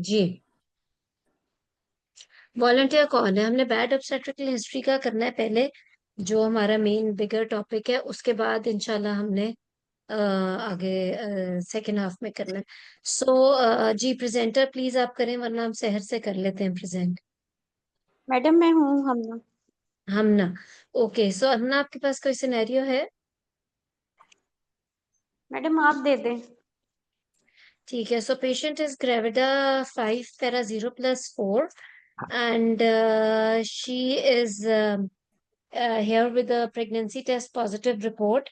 जी। Volunteer कौन है? हमने बैड ऑब्स्टेट्रिकल हिस्ट्री का करना है पहले, जो हमारा मेन बिगर टॉपिक है। उसके बाद इंशाल्लाह हमने आगे सेकेंड हाफ में करना है। जी, प्रेजेंटर प्लीज आप करें, वरना हम शहर से कर लेते हैं प्रेजेंट। मैडम मैं हूँ हमना। हम ना। ओके, सो हमना, आपके पास कोई सिनेरियो है? मैडम आप दे दें। ठीक है। So patient is gravida 5 para 0 + 4, and she is here with a pregnancy test positive report,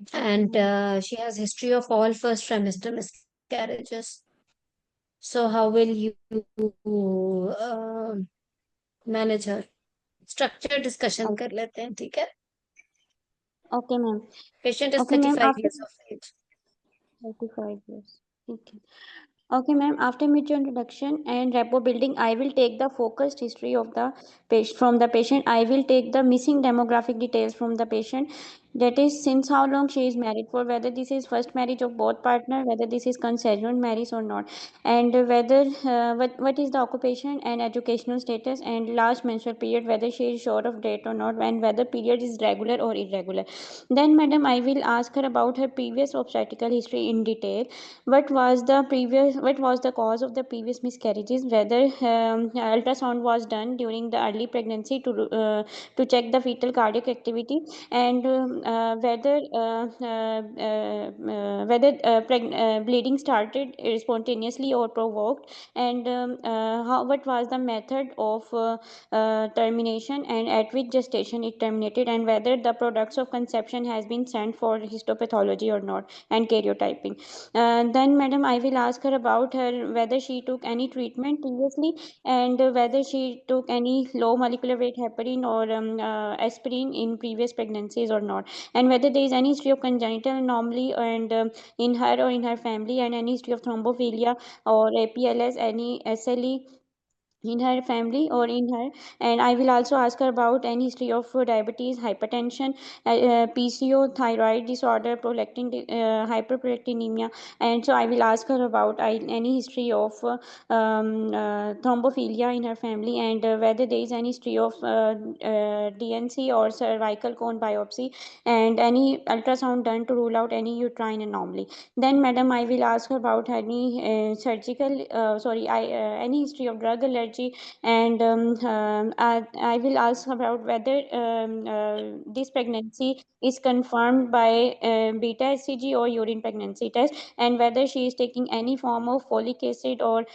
okay and ma'am. she has history of all first trimester miscarriages. So how will you uh, manage her? Structure discussion कर लेते हैं, ठीक है? Okay ma'am. Patient is okay thirty ma'am five after years of age 35 years। ठीक है। Okay, ma'am. After mutual introduction and rapport building, I will take the focused history of the patient from the patient. I will take the missing demographic details from the patient. That is, since how long she is married for, whether this is first marriage of both partner, whether this is consensual marriage or not, and whether what is the occupation and educational status, and last menstrual period, whether she is short of date or not, and whether period is regular or irregular. Then, madam, I will ask her about her previous obstetrical history in detail. What was the cause of the previous miscarriages, whether ultrasound was done during the early pregnancy to check the fetal cardiac activity, and whether bleeding started spontaneously or provoked, and what was the method of termination and at which gestation it terminated, and whether the products of conception has been sent for histopathology or not, and karyotyping. Then, madam, I will ask her about her whether she took any treatment previously, and whether she took any low molecular weight heparin or aspirin in previous pregnancies or not, and whether there is any history of congenital anomaly and in her or in her family, and any history of thrombophilia or APLS, any SLE in her family or in her. And I will also ask her about any history of diabetes, hypertension, PCO, thyroid disorder, hyperprolactinemia. And so I will ask her about any history of thrombophilia in her family, and whether there is any history of DNC or cervical cone biopsy, and any ultrasound done to rule out any uterine anomaly. Then, madam, I will ask her about any any history of drug allergy, and I will ask about whether this pregnancy is confirmed by beta HCG or urine pregnancy test, and whether she is taking any form of folic acid or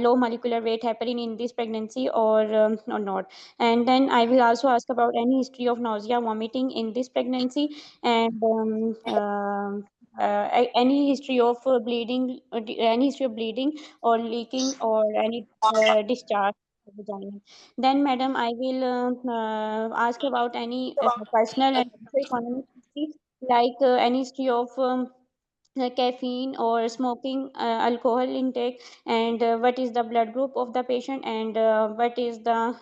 low molecular weight heparin in this pregnancy or not. And then I will also ask about any history of nausea, vomiting in this pregnancy, and any history of any history of bleeding or leaking or any discharge of vagina. Then, madam, I will ask about any personal and economic history, like any history of caffeine or smoking, alcohol intake, and what is the blood group of the patient, and what is the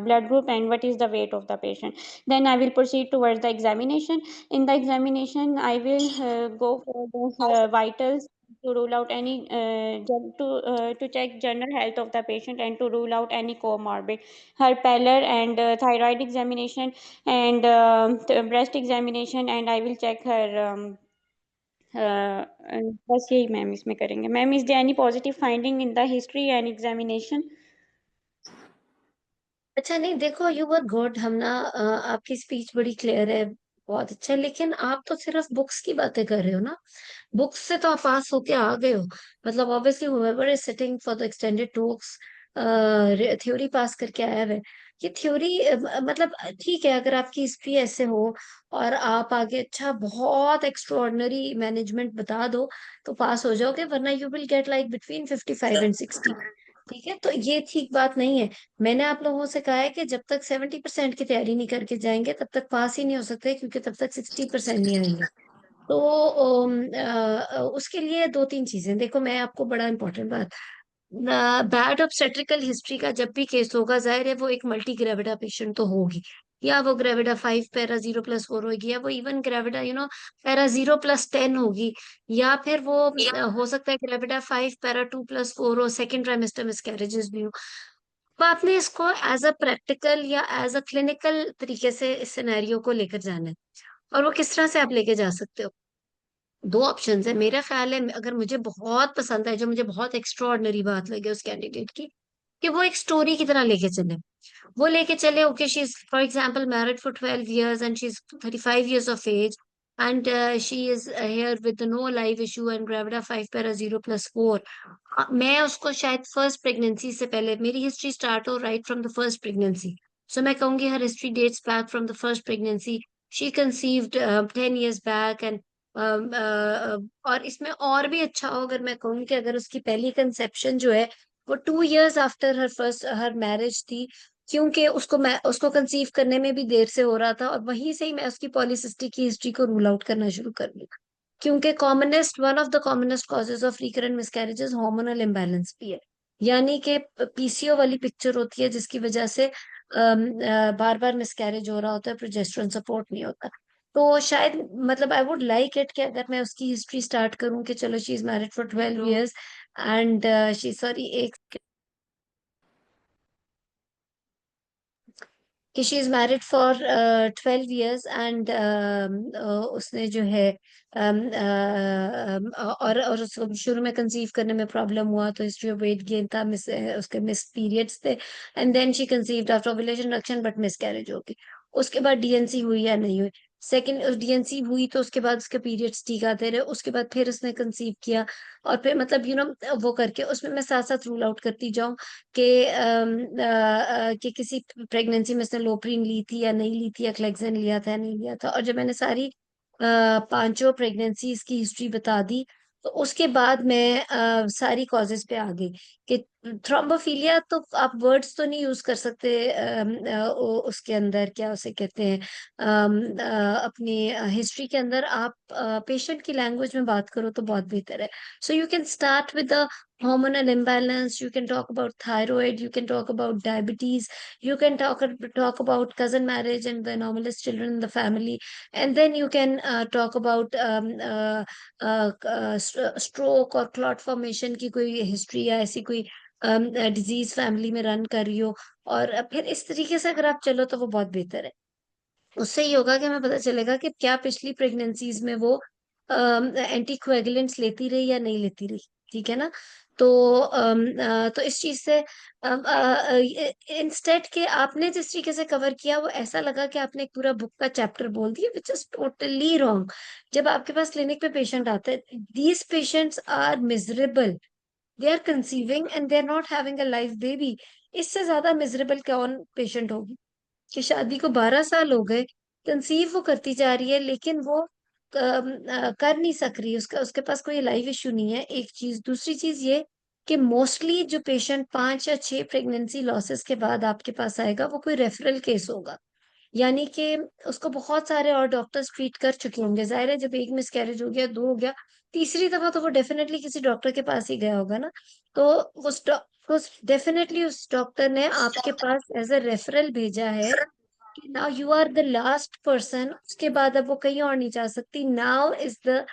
blood group, and what is the weight of the patient. Then I will proceed towards the examination. In the examination, I will go for the vitals to rule out any to check general health of the patient and to rule out any comorbid. Her pallor and thyroid examination, and breast examination, and I will check her बस यही ma'am इसमें करेंगे। Ma'am, is there any positive finding in the history and examination? अच्छा, नहीं देखो, you were good. हम ना आपकी स्पीच बड़ी क्लियर है, बहुत अच्छा है, लेकिन आप तो सिर्फ बुक्स की बातें कर रहे हो ना। बुक्स से तो आप पास होके आ गए हो। मतलब obviously whoever is sitting for the extended talks theory pass करके आया है। ये थ्योरी मतलब ठीक है, अगर आपकी हिस्ट्री ऐसे हो और आप आगे अच्छा बहुत एक्स्ट्रॉर्डनरी मैनेजमेंट बता दो तो पास हो जाओगे, वरना you will get like between 55 and 60। ठीक है, तो ये ठीक बात नहीं है। मैंने आप लोगों से कहा है कि जब तक 70% की तैयारी नहीं करके जाएंगे तब तक पास ही नहीं हो सकते, क्योंकि तब तक 60% नहीं आएंगे। तो उसके लिए दो तीन चीजें देखो। मैं आपको बड़ा इंपॉर्टेंट बात, बैड ऑब्स्टेट्रिकल हिस्ट्री का जब भी केस होगा, जाहिर है वो एक मल्टी ग्रेविडा पेशेंट तो होगी। या वो ग्रेविडा 5 पैरा 0+4 होगी, या वो इवन ग्रेविडा पैरा 0+10 होगी, या फिर वो हो सकता है ग्रेविडा 5 पैरा 2+4 हो, सेकेंड ट्राइमेस्टर मिसकैरेजेस भी हो। तो आपने इसको एज अ प्रैक्टिकल या एज अ क्लिनिकल तरीके से इस सिनेरियो को लेकर जाना है। और वो किस तरह से आप लेके जा सकते हो? दो ऑप्शन है मेरा ख्याल है। अगर मुझे बहुत पसंद है, जो मुझे बहुत एक्स्ट्रा ऑर्डिनरी बात लगे उस कैंडिडेट की, कि वो एक स्टोरी की तरह लेके चले। वो लेके चले, okay, she is for example married for 12 years and she is 35 years of age, and she is here with no live issue and gravida 5 para 0+4। मैं उसको शायद फर्स्ट प्रेगनेंसी से पहले, मेरी हिस्ट्री स्टार्ट हो right from the first pregnancy, so मैं कहूंगी her history dates back from the first pregnancy. She conceived 10 years back, and और इसमें और भी अच्छा हो अगर मैं कहूँ कि अगर उसकी पहली कंसेप्शन जो है वो 2 years आफ्टर हर फर्स्ट हर मैरिज थी, क्योंकि उसको कंसीव करने में भी देर से हो रहा था, और वहीं से ही मैं उसकी पॉलीसिस्टिक की हिस्ट्री को रूल आउट करना शुरू कर दी। क्योंकि commonest one of the commonest causes of recurrent miscarriages hormonal imbalance भी है। यानी कि पीसीओ वाली पिक्चर होती है जिसकी वजह से बार बार मिसकैरेज हो रहा होता है, प्रोजेस्टेरोन सपोर्ट नहीं होता। तो शायद मतलब आई वुड लाइक इट कि अगर मैं उसकी हिस्ट्री स्टार्ट करूं कि चलो she is married for 12 years and she sorry एक कि she is married for 12 years and उसने जो है और उसको शुरू में कंसीव करने में प्रॉब्लम हुआ, तो हिस्ट्री ऑफ वेट गेन था, उसके मिस पीरियड्स थे, and then she conceived after ovulation reduction but miscarriage हो गई। उसके बाद डीएनसी हुई या नहीं हुई? सेकंड डीएनसी हुई तो उसके बाद उसके पीरियड्स ठीक आते रहे, उसके बाद फिर उसने कंसीव किया, और फिर मतलब वो करके उसमें मैं साथ साथ रूल आउट करती जाऊं कि किसी प्रेगनेंसी में उसने लोप्रीन ली थी या नहीं ली थी, या क्लेक्सन लिया था या नहीं लिया था। और जब मैंने सारी पांचों प्रेगनेंसीज की हिस्ट्री बता दी, तो उसके बाद मैं सारी कॉजेज पे आ गई कि थ्रोम्बोफिलिया, तो आप वर्ड्स तो नहीं यूज कर सकते उसके अंदर क्या उसे कहते हैं, अपनी हिस्ट्री के अंदर आप पेशेंट की लैंग्वेज में बात करो तो बहुत बेहतर है। So you can start with the hormonal imbalance, you can talk about thyroid, you can talk about diabetes, you can talk about cousin marriage and the anomalous children in the family, and then you can talk about stroke और clot formation की कोई history या ऐसी कोई disease family में run कर रही हो। और फिर इस तरीके से अगर आप चलो तो वो बहुत बेहतर है। उससे ये होगा कि हमें पता चलेगा कि क्या पिछली प्रेगनेंसीज में वो एंटीकोएगुलेंट्स लेती रही या नहीं लेती रही। ठीक है ना? तो तो इस चीज से इंस्टेड के आपने जिस तरीके से कवर किया वो ऐसा लगा कि आपने एक पूरा बुक का चैप्टर बोल दिया, विच इज टोटली रॉन्ग। जब आपके पास क्लिनिक पे पेशेंट आते हैं, these patients are miserable, they are conceiving and they are not having a life baby. इससे ज्यादा मिजरेबल कौन पेशेंट होगी? कि शादी को 12 साल हो गए, कंसीव वो करती जा रही है, लेकिन वो कर नहीं सक रही, उसका उसके पास कोई लाइव इश्यू नहीं है। एक चीज, दूसरी चीज ये कि मोस्टली जो पेशेंट 5 या 6 प्रेगनेंसी लॉसेस के बाद आपके पास आएगा वो कोई रेफरल केस होगा। यानी कि उसको बहुत सारे और डॉक्टर्स ट्रीट कर चुके होंगे। जाहिर है जब एक मिसकैरेज हो गया, दो हो गया, तीसरी दफा तो वो डेफिनेटली किसी डॉक्टर के पास ही गया होगा ना। तो उस डेफिनेटली उस डॉक्टर ने आपके पास एज अ रेफरल भेजा है कि now you are the last person, उसके बाद अब वो कहीं और नहीं जा सकती। Now is the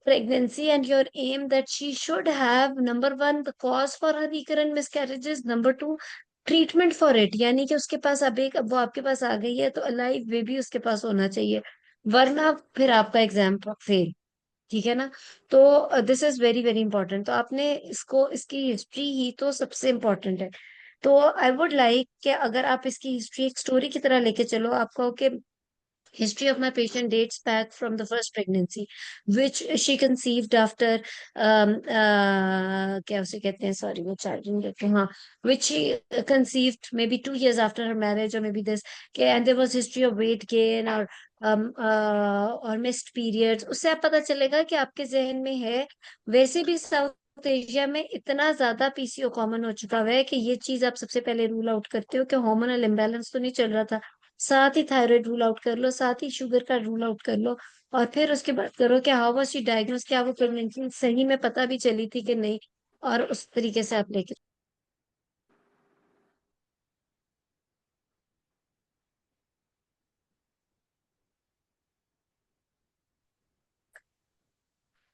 pregnancy and your aim that she should have, number one, the cause for her recurrent miscarriages, number two, treatment for it. यानी कि उसके पास अब वो आपके पास आ गई है तो अलाइव बेबी उसके पास होना चाहिए, वरना फिर आपका एग्जाम फेल। ठीक है ना? तो this is very very important. तो आपने इसकी हिस्ट्री ही तो सबसे इम्पोर्टेंट है। तो आई वुड लाइक कि अगर आप इसकी हिस्ट्री एक स्टोरी की तरह लेके चलो, आप कहो कि history of my patient dates back from the first pregnancy, which she conceived after क्या उसे कहते हैं, सॉरी मैं चार्जिंग देती हूँ, हाँ, which she conceived maybe 2 years after her marriage or maybe this, okay, and there was history of weight gain और missed periods। उससे आप पता चलेगा कि आपके जहन में है। वैसे भी साउथ एशिया में इतना ज्यादा पीसीओ कॉमन हो चुका हुआ है कि ये चीज आप सबसे पहले रूल आउट करते हो कि हार्मोनल इम्बैलेंस तो नहीं चल रहा था। साथ ही थायराइड रूल आउट कर लो, साथ ही शुगर का रूल आउट कर लो, और फिर उसके बाद करो कि हाउ वाज शी डायग्नोस, क्या वो प्रेगनेंसी सही में पता भी चली थी कि नहीं, और उस तरीके से आप लेके।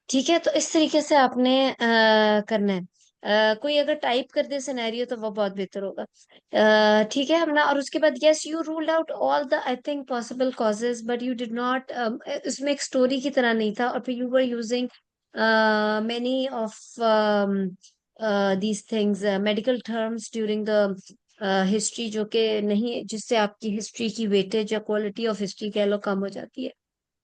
ठीक है, तो इस तरीके से आपने करना है। कोई अगर टाइप कर दे सिनेरियो तो वो बहुत बेहतर होगा। ठीक है हमने, और उसके बाद yes you ruled out all the I think possible causes but you did not, उसमें एक स्टोरी की तरह नहीं था, और फिर you were using many of these things medical terms during the history, जो कि नहीं, जिससे आपकी हिस्ट्री की वेटेज या क्वालिटी ऑफ हिस्ट्री कह लो कम हो जाती है।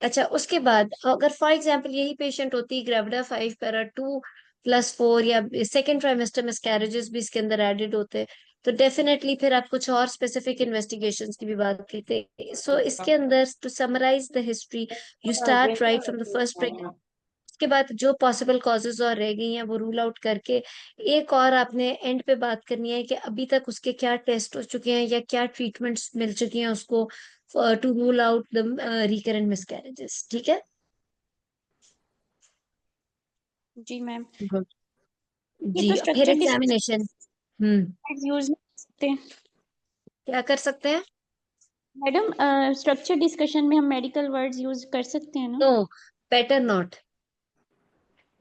अच्छा, उसके बाद अगर फॉर एग्जाम्पल यही पेशेंट होती, ग्रेविडा 5 पैरा 2+4, या सेकेंड ट्राइमेस्टर मिसकैरेजेस भी इसके अंदर एडेड होते, तो डेफिनेटली फिर आप कुछ और स्पेसिफिक इन्वेस्टिगेशंस की भी बात करते। सो इसके अंदर to summarize the history, you start right from the first, उसके बाद जो पॉसिबल कॉजेज और रह गई हैं वो रूल आउट करके, एक और आपने एंड पे बात करनी है कि अभी तक उसके क्या टेस्ट हो चुके हैं या क्या ट्रीटमेंट्स मिल चुकी हैं उसको, to rule out the recurrent miscarriages. ठीक है। जी मैम। गुड। ये जी, तो फिर स्ट्रक्चर एग्जामिनेशन। हम्म। यूज नहीं कर सकते क्या कर सकते हैं? मैडम? स्ट्रक्चर डिस्कशन में हम मेडिकल वर्ड्स यूज कर सकते हैं ना? No, better not.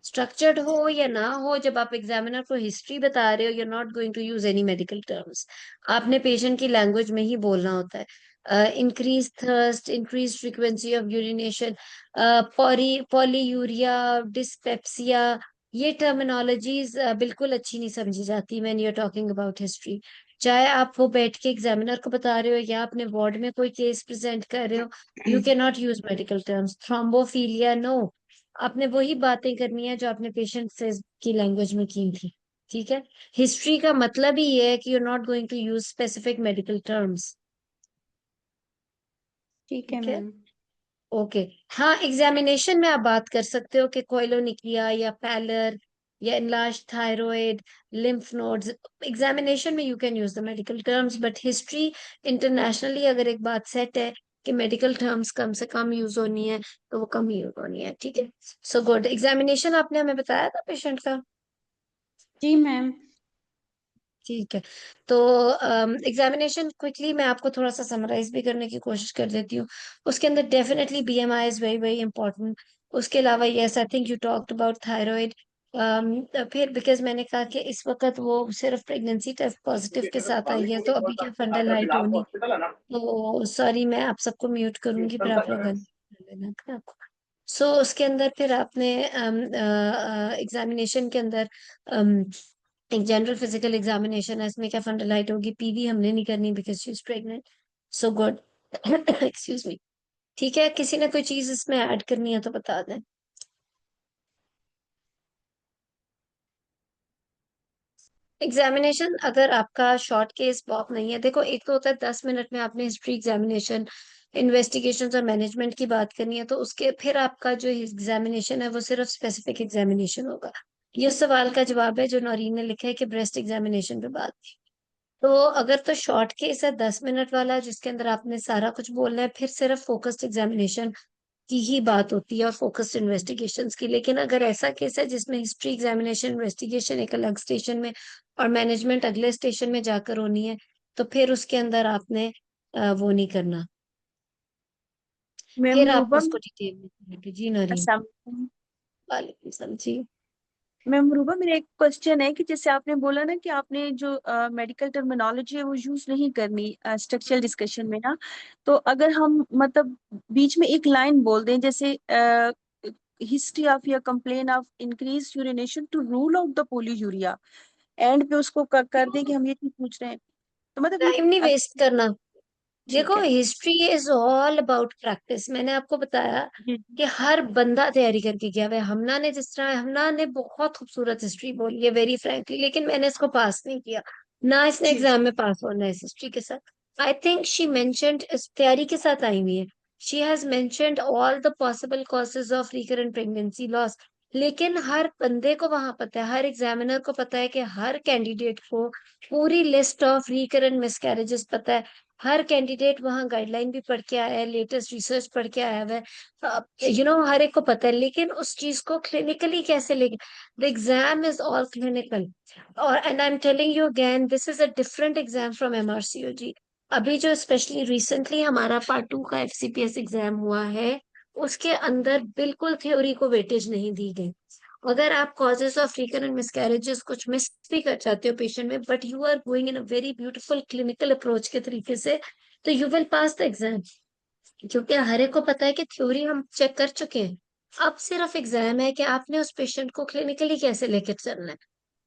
स्ट्रक्चर्ड हो या ना हो, जब आप एग्जामिनर को हिस्ट्री बता रहे हो, you not going to use any medical terms. आपने पेशेंट की लैंग्वेज में ही बोलना होता है। Increase thirst, increase frequency of urination, polyuria, dyspepsia, ये टर्मिनोलॉजीज बिल्कुल अच्छी नहीं समझी जाती when you are talking about history. चाहे आप वो बैठ के एग्जामिनर को बता रहे हो या अपने वार्ड में कोई केस प्रेजेंट कर रहे हो, you can not use medical terms. Thrombophilia, no. आपने वही बातें करनी है जो आपने पेशेंट से की लैंग्वेज में की थी। ठीक है। हिस्ट्री का मतलब ही ये है कि you are not going to use specific medical terms. ठीक है ठीक है। मैम। ओके। हाँ, एग्जामिनेशन में आप बात कर सकते हो कि कोइलोनिक्लिया या पैलर या enlarged thyroid, lymph nodes. Examination में you can use the medical terms, but history internationally अगर एक बात सेट है कि मेडिकल टर्म्स कम से कम यूज होनी है, तो वो कम यूज होनी है। ठीक है। So good. एग्जामिनेशन आपने हमें बताया था पेशेंट का। जी मैम। ठीक है। तो एग्जामिनेशन क्विकली मैं आपको थोड़ा सा समराइज भी करने की कोशिश कर देती हूँ। उसके अंदर definitely BMI is very very important. उसके अलावा yes I think you talked about thyroid. फिर बिकॉज मैंने कहा कि इस वक्त वो सिर्फ प्रेगनेंसी टेस्ट पॉजिटिव के साथ आई है, तो अभी क्या फंडल हाइट होनी, तो सॉरी मैं आप सबको म्यूट करूंगी, फिर आप लोग कर लेना आपको। सो उसके अंदर फिर आपने एग्जामिनेशन के अंदर एक जनरल फिजिकल एग्जामिनेशन है, इसमें क्या फंडलाइट होगी, पीवी हमने नहीं करनी because she is pregnant. So good. Excuse me. ठीक है, किसी ने कोई चीज इसमें ऐड करनी है तो बता दें। एग्जामिनेशन अगर आपका शॉर्ट केस बहुत नहीं है, देखो एक तो होता है 10 मिनट में आपने हिस्ट्री एग्जामिनेशन, इन्वेस्टिगेशन और मैनेजमेंट की बात करनी है, तो उसके फिर आपका जो एग्जामिनेशन है वो सिर्फ स्पेसिफिक एग्जामिनेशन होगा। ये उस सवाल का जवाब है जो नौरीन ने लिखा है कि ब्रेस्ट एग्जामिनेशन पे बात। तो अगर तो शॉर्ट केस है 10 मिनट वाला जिसके अंदर आपने सारा कुछ बोलना है, फिर सिर्फ फोकस्ड एग्जामिनेशन की ही बात होती है और फोकस्ड इन्वेस्टिगेशंस की। लेकिन अगर ऐसा केस है जिसमें हिस्ट्री एग्जामिनेशन, इन्वेस्टिगेशन एक अलग स्टेशन में और मैनेजमेंट अगले स्टेशन में जाकर होनी है, तो फिर उसके अंदर आपने वो नहीं करना। मैम फिर आप रूबा। उसको डिटेल में करेंगे। जी नरीन। अस्सलाम वालेकुम। वालेकुम सलाम जी। मैम रूबा, मेरा एक क्वेश्चन है कि जैसे आपने बोला ना कि आपने जो मेडिकल टर्मिनोलॉजी है वो यूज नहीं करनी स्ट्रक्चरल डिस्कशन में ना, तो अगर हम मतलब बीच में एक लाइन बोल दें जैसे हिस्ट्री ऑफ या complain of increase urination to rule out the polyuria, and पे उसको कर दें कि हम ये चीज पूछ रहे हैं, तो मतलब ये टाइम नहीं वेस्ट करना। देखो ठीक है। History is all about practice. मैंने आपको बताया जी। कि हर बंदा तैयारी करके गया हुआ है। हमना ने जिस तरह, हमना ने बहुत खूबसूरत हिस्ट्री बोली है वेरी फ्रैंकली, लेकिन मैंने इसको पास नहीं किया, ना इसने जी। एग्जाम में पास होना है इस हिस्ट्री के साथ। आई थिंक शी मेंशन्ड, इस तैयारी के साथ आई हुई है, she has mentioned all the possible causes of recurrent pregnancy loss. लेकिन हर बंदे को वहां पता है, हर एग्जामिनर को पता है कि हर कैंडिडेट को पूरी लिस्ट ऑफ रिकरेंट मिसकैरेजेस पता है। हर कैंडिडेट वहाँ गाइडलाइन भी पढ़ के आया है, लेटेस्ट रिसर्च पढ़ के आया हुआ है, हर एक को पता है। लेकिन उस चीज को क्लिनिकली कैसे लेंगे? The exam is all clinical. और and I am telling you again, this is a different exam from MRCOG. अभी जो स्पेशली रिसेंटली हमारा पार्ट 2 का एफसीपीएस एग्जाम हुआ है, उसके अंदर बिल्कुल थ्योरी को वेटेज नहीं दी गई। अगर आप कॉजेस ऑफ रिकरेंट मिसकैरेजेस कुछ मिस भी कर जाते हो पेशेंट में, but you are going in a very beautiful clinical approach के तरीके से, तो you will pass the exam. क्योंकि हर एक को पता है कि थ्योरी हम चेक कर चुके हैं। अब सिर्फ एग्जाम है कि आपने उस पेशेंट को क्लिनिकली कैसे लेकर चलना है।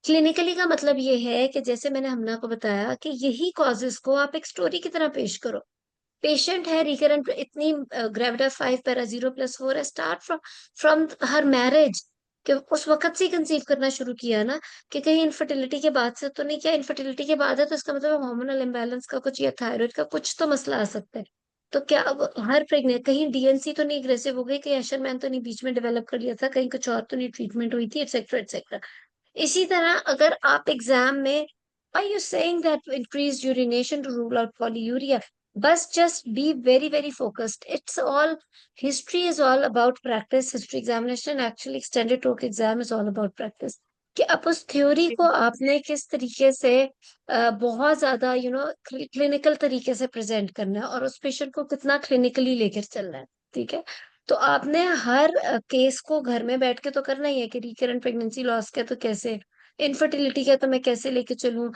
क्लिनिकली का मतलब ये है कि जैसे मैंने हमना को बताया कि यही कॉजेस को आप एक स्टोरी की तरह पेश करो। पेशेंट है रिकरेंट, इतनी ग्रेविटा 5 पैरा 0+4 है, start from from her marriage, कि उस वक्त से कंसीव करना शुरू किया ना, कि कहीं इनफर्टिलिटी के बाद से तो नहीं, क्या इनफर्टिलिटी के बाद है तो इसका मतलब हार्मोनल इम्बैलेंस का कुछ या थायराइड का कुछ तो मसला आ सकता है। तो क्या अब हर प्रेग्नेंट कहीं डीएनसी तो नहीं अग्रेसिव हो गई, कहीं एशरमैन तो नहीं बीच में डेवलप कर लिया था, कहीं कुछ और तो नहीं ट्रीटमेंट हुई थी, एक्सेट्रा एक्सेट्रा। इसी तरह अगर आप एग्जाम में, are you saying that increased urination to rule out polyuria? बस just be very very focused. It's all, history is all about practice. History examination, actually extended talk exam is all about practice. कि अब उस theory को आपने किस तरीके से बहुत ज्यादा क्लिनिकल तरीके से प्रेजेंट करना है, और उस पेशेंट को कितना क्लिनिकली लेकर चलना है। ठीक है। तो आपने हर केस को घर में बैठ के तो करना ही है कि रिकरेंट प्रेगनेंसी लॉस का तो कैसे, इनफर्टिलिटी का तो मैं कैसे लेके चलूं,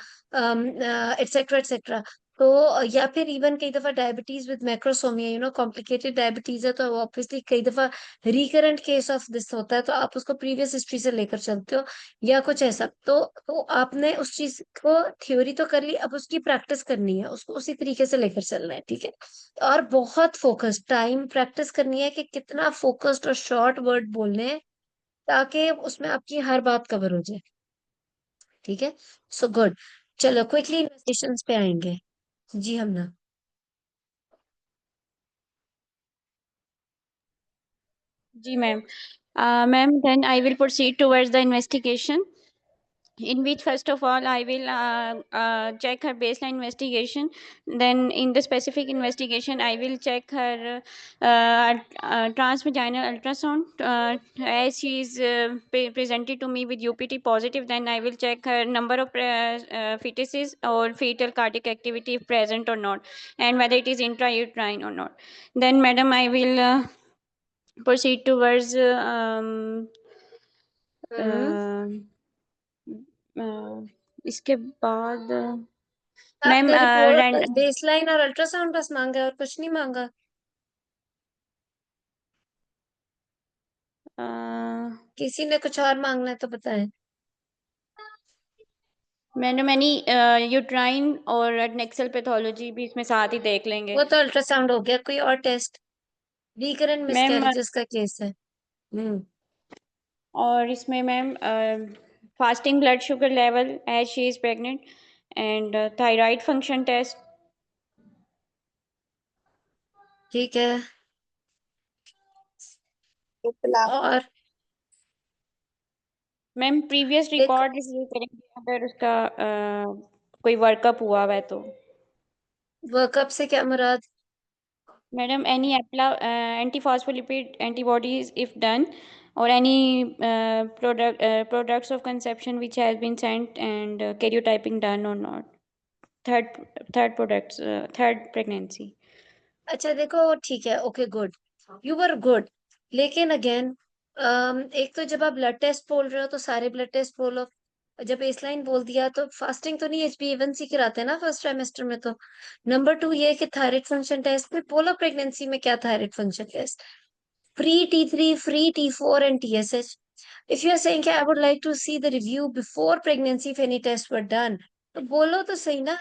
एटसेट्रा एटसेट्रा। तो या फिर इवन कई दफा diabetes with macrosomia, complicated diabetes है, तो ऑब्वियसली कई दफा रिकरेंट केस ऑफ दिस होता है, तो आप उसको प्रीवियस हिस्ट्री से लेकर चलते हो या कुछ ऐसा। तो आपने उस चीज को, थ्योरी तो कर ली, अब उसकी प्रैक्टिस करनी है, उसको उसी तरीके से लेकर चलना है। ठीक है। और बहुत फोकस्ड टाइम प्रैक्टिस करनी है कि कितना फोकस्ड और शॉर्ट वर्ड बोलने हैं, ताकि उसमें आपकी हर बात कवर हो जाए। ठीक है। So good. चलो क्विकली इन्वेस्टिगेशंस पे आएंगे। जी हम ना। जी ma'am. Ma'am, then I will proceed towards the investigation, in which first of all I will check her baseline investigation. Then in the specific investigation I will check her transvaginal ultrasound, as she is presented to me with UPT positive. Then I will check her number of fetuses or fetal cardiac activity if present or not, and whether it is intrauterine or not. Then madam, I will proceed towards हम्म। अ, इसके बाद ma'am आपने report baseline और ultrasound बस मांगा है और कुछ नहीं मांगा? किसी ने कुछ और मांगना है तो बताएं। मैडम एनी यूट्राइन और नेक्सल पैथोलॉजी भी इसमें साथ ही देख लेंगे। वो तो अल्ट्रासाउंड हो गया, कोई और टेस्ट? रिकरेंट मैम मिसकैरेजेस का केस है। हम्म। और इसमें ma'am fasting blood sugar level as she is pregnant, and thyroid function test. ठीक है। और मैम प्रीवियस देखो, रिकॉर्ड रिव्यू करेंगे अगर उसका कोई वर्कअप हुआ हुआ है तो। वर्कअप से क्या मुराद? Madam, any anti-phospholipid antibodies if done, or any products of conception which has been sent, and karyotyping done or not. Third third pregnancy. अच्छा देखो, ठीक है, okay good, you were good. लेकिन अगेन, एक तो जब आप ब्लड टेस्ट बोल रहे हो तो सारे ब्लड टेस्ट बोलो। जब बेसलाइन बोल दिया तो फास्टिंग तो नहीं, HbA1c कराते हैं ना फर्स्ट ट्राइमेस्टर में तो। नंबर 2 ये है कि थायराइड फंक्शन टेस्ट, फिर बोलो प्रेगनेंसी में क्या thyroid function test, free T3, free T4 and TSH। If you are saying कि I would like to see the review before pregnancy if any tests were done, तो बोलो तो सही ना।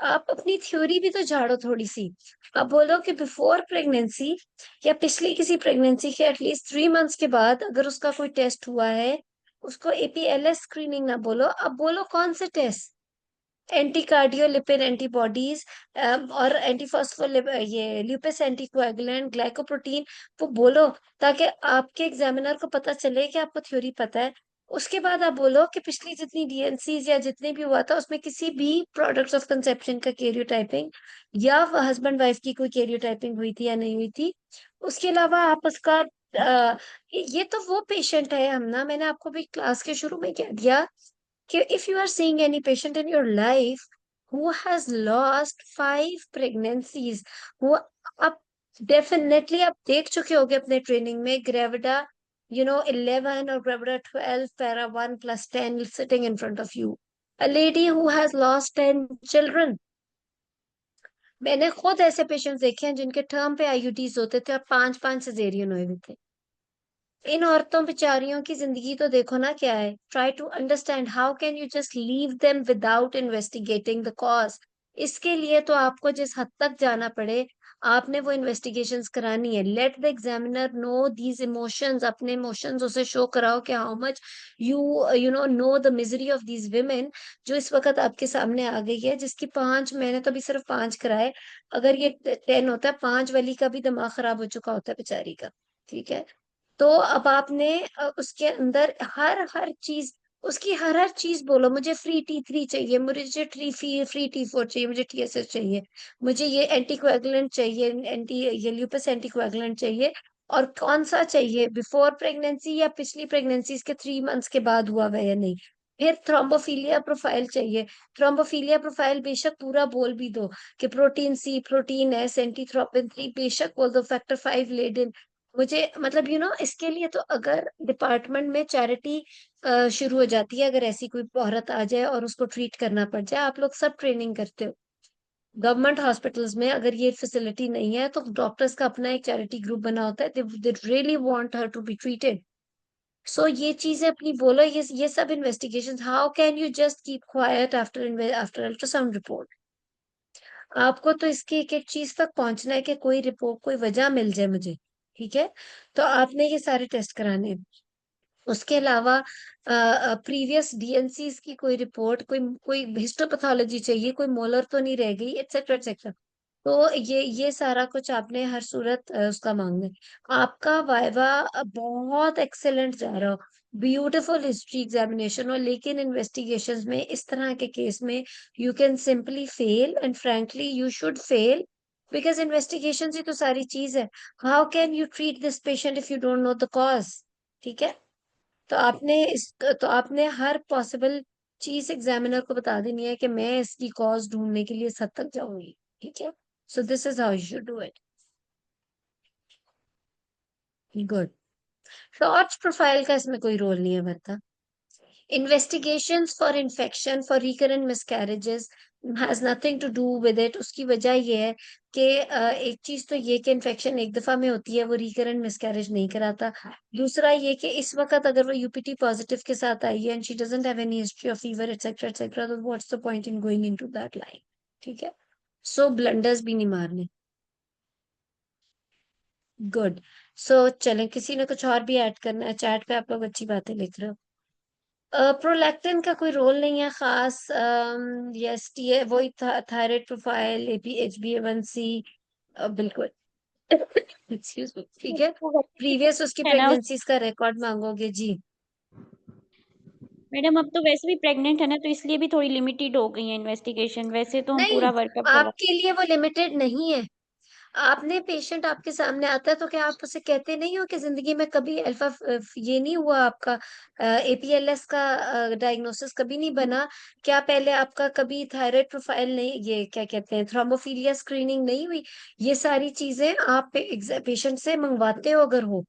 आप अपनी थ्योरी भी तो झाड़ो थोड़ी सी। आप बोलो कि बिफोर प्रेगनेंसी या पिछली किसी प्रेगनेंसी के एटलीस्ट 3 मंथ्स के बाद अगर उसका कोई टेस्ट हुआ है, उसको APLS स्क्रीनिंग ना बोलो, अब बोलो कौन से टेस्ट, एंटी कार्डियोलिपिड एंटीबॉडीज और एंटीफॉस्फोलिप, ये ल्यूपिस एंटीकोएगुलेंट, ग्लाइकोप्रोटीन, वो बोलो, ताकि आपके एग्जामिनर को पता चले कि आपको थ्योरी पता है। उसके बाद आप बोलो कि पिछली जितनी DNCs या जितने भी हुआ था उसमें किसी भी प्रोडक्ट्स ऑफ कंसेप्शन का कैरियोटाइपिंग या हस्बैंड वाइफ की कोई कैरियोटाइपिंग हुई थी या नहीं हुई थी। उसके अलावा आप उसका ये तो वो पेशेंट है हम ना, मैंने आपको भी क्लास के शुरू में कह दिया कि if you are seeing any patient in your life who has lost 5 pregnancies, who, अब डेफिनेटली आप देख चुके होगे अपने ट्रेनिंग में ग्रेविडा 11 और gravida 12 para 1 + 10 sitting in front of you, a lady who has lost 10 children. मैंने खुद ऐसे पेशेंट्स देखे हैं जिनके टर्म पे आईयूडीज होते थे और 5 5 सिजेरियन हुए हुए थे। इन औरतों बेचारियों की जिंदगी तो देखो ना क्या है। Try to understand how can you just leave them without investigating the cause. इसके लिए तो आपको जिस हद तक जाना पड़े, आपने वो इन्वेस्टिगेशंस करानी है। Let the examiner know these emotions, अपने इमोशंस उसे शो कराओ कि how much you know the misery of these women जो इस वक्त आपके सामने आ गई है, जिसकी 5, मैंने तो अभी सिर्फ 5 कराए, अगर ये 10 होता है, 5 वाली का भी दिमाग खराब हो चुका होता है बेचारी का। ठीक है। तो अब आपने उसके अंदर हर हर चीज, उसकी हर हर चीज बोलो, मुझे फ्री T3 चाहिए, मुझे फ्री T4 चाहिए, मुझे TSH चाहिए, मुझे ये एंटीकोएगुलेंट चाहिए, एंटी ये ल्यूपस एंटीकोएगुलेंट चाहिए, और कौन सा चाहिए, बिफोर प्रेगनेंसी या पिछली प्रेगनेंसी के 3 मंथ्स के बाद हुआ हुआ है या नहीं। फिर थ्रोम्बोफीलिया प्रोफाइल चाहिए। थ्रोम्बोफीलिया प्रोफाइल बेशक पूरा बोल भी दो कि प्रोटीन C, प्रोटीन S, एंटीथ्रोपिन 3, बेशक बोल दो, फैक्टर 5 लेड, मुझे मतलब इसके लिए तो अगर डिपार्टमेंट में चैरिटी शुरू हो जाती है, अगर ऐसी कोई औरत आ जाए और उसको ट्रीट करना पड़ जाए, आप लोग सब ट्रेनिंग करते हो। गवर्नमेंट हॉस्पिटल्स में अगर ये फैसिलिटी नहीं है तो डॉक्टर्स का अपना एक चैरिटी ग्रुप बना होता है, they really want her to be treated. So ये चीजें अपनी बोलो, ये सब investigation, how can you just keep quiet after after ultrasound report. आपको तो इसकी एक एक चीज तक पहुंचना है कि कोई रिपोर्ट, कोई वजह मिल जाए मुझे। ठीक है। तो आपने ये सारे टेस्ट कराने हैं। उसके अलावा प्रीवियस DNCs की कोई रिपोर्ट, कोई कोई हिस्टोपैथोलॉजी चाहिए, कोई मोलर तो नहीं रह गई, एक्सेट्रा एक्सेट्रा। तो ये सारा कुछ आपने हर सूरत उसका मांगना है। आपका वाइवा बहुत एक्सेलेंट जा रहा हो, ब्यूटीफुल हिस्ट्री एग्जामिनेशन हो, लेकिन इन्वेस्टिगेशंस में इस तरह के केस में you can simply fail, and frankly you should fail, because investigation ही तो सारी चीज है। How can you treat this patient if you don't know the cause. ठीक है। तो आपने हर पॉसिबल चीज एग्जामिनर को बता देनी है कि मैं इसकी कॉज ढूंढने के लिए इस हद तक जाऊंगी। ठीक है। So this is how you should do it. Good. Short profile का इसमें कोई रोल नहीं है भरता। Investigations for infection for recurrent miscarriages has nothing to do with it. उसकी वजह ये है कि एक चीज तो ये कि इन्फेक्शन एक दफा में होती है, वो रिकरेंट मिसकैरेज नहीं कराता। दूसरा ये कि इस वक्त अगर वो UPT पॉजिटिव के साथ आई है and she doesn't have any history of fever etcetera etcetera, तो what's the point in going into that line. ठीक है। सो ब्लंडर्स भी नहीं मारने। गुड। सो चलें, किसी ने कुछ और भी ऐड करना है? चैट पे आप लोग अच्छी बातें लिख रहे हो। प्रोलैक्टिन का कोई रोल नहीं है खास। यस, टी वही थायराइड प्रोफाइल, HbA1c, बिल्कुल। Excuse me. ठीक है। तो प्रीवियस उसकी है ना प्रेगनेंसीज का रिकॉर्ड मांगोगे जी। मैडम, अब तो वैसे भी प्रेग्नेंट है ना, तो इसलिए भी थोड़ी लिमिटेड हो गई है इन्वेस्टिगेशन, वैसे तो हम नहीं, पूरा वर्कअप करवा। आपके लिए वो लिमिटेड नहीं है। आपने पेशेंट आपके सामने आता है तो क्या आप उसे कहते नहीं हो कि जिंदगी में कभी अल्फा ये नहीं हुआ आपका, APLS का डायग्नोसिस कभी नहीं बना? क्या पहले आपका कभी थायराइड प्रोफाइल नहीं, ये क्या कहते हैं, थ्रोम्बोफीलिया स्क्रीनिंग नहीं हुई? ये सारी चीजें आप पेशेंट से मंगवाते हो अगर हो।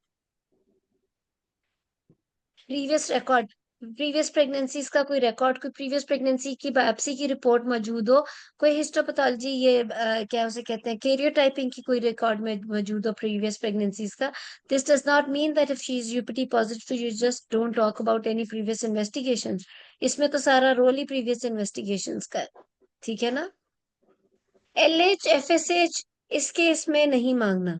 प्रीवियस रिकॉर्ड, प्रीवियस प्रेगनेंसीज का कोई रिकॉर्ड, कोई प्रीवियस प्रेगनेंसी की बायोप्सी की रिपोर्ट मौजूद हो, कोई हिस्टोपैथोलॉजी, ये क्या उसे कहते हैं, कैरियोटाइपिंग की कोई रिकॉर्ड में मौजूद हो प्रीवियस प्रेगनेंसीज का। This does not mean that if she is UPT positive you just don't talk about any previous investigations. इसमें तो सारा रोल ही प्रीवियस इन्वेस्टिगेशंस का है। ठीक है ना। LH FSH इस केस में नहीं मांगना।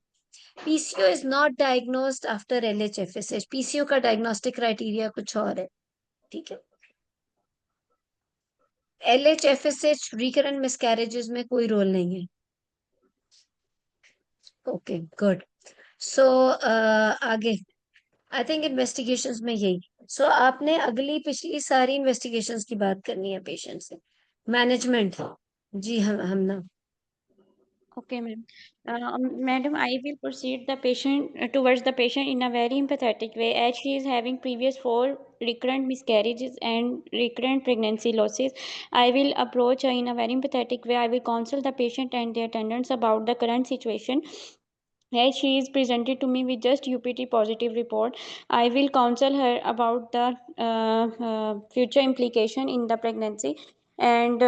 PCO is not diagnosed after LH FSH। PCO का डायग्नोस्टिक क्राइटेरिया कुछ और है। ठीक है। LH FSH रिकरेंट मिसकैरेजेस में कोई रोल नहीं है। Okay, good. सो आगे आई थिंक इन्वेस्टिगेशंस में यही। सो आपने अगली पिछली सारी इन्वेस्टिगेशंस की बात करनी है पेशेंट से। मैनेजमेंट। जी, हम ना। Okay, ma'am. Madam, I will proceed the patient towards the patient in a very empathetic way, as she is having previous 4 recurrent miscarriages and recurrent pregnancy losses. I will approach her in a very empathetic way. I will counsel the patient and the attendants about the current situation. as she is presented to me with just UPT positive report, I will counsel her about the future implication in the pregnancy, and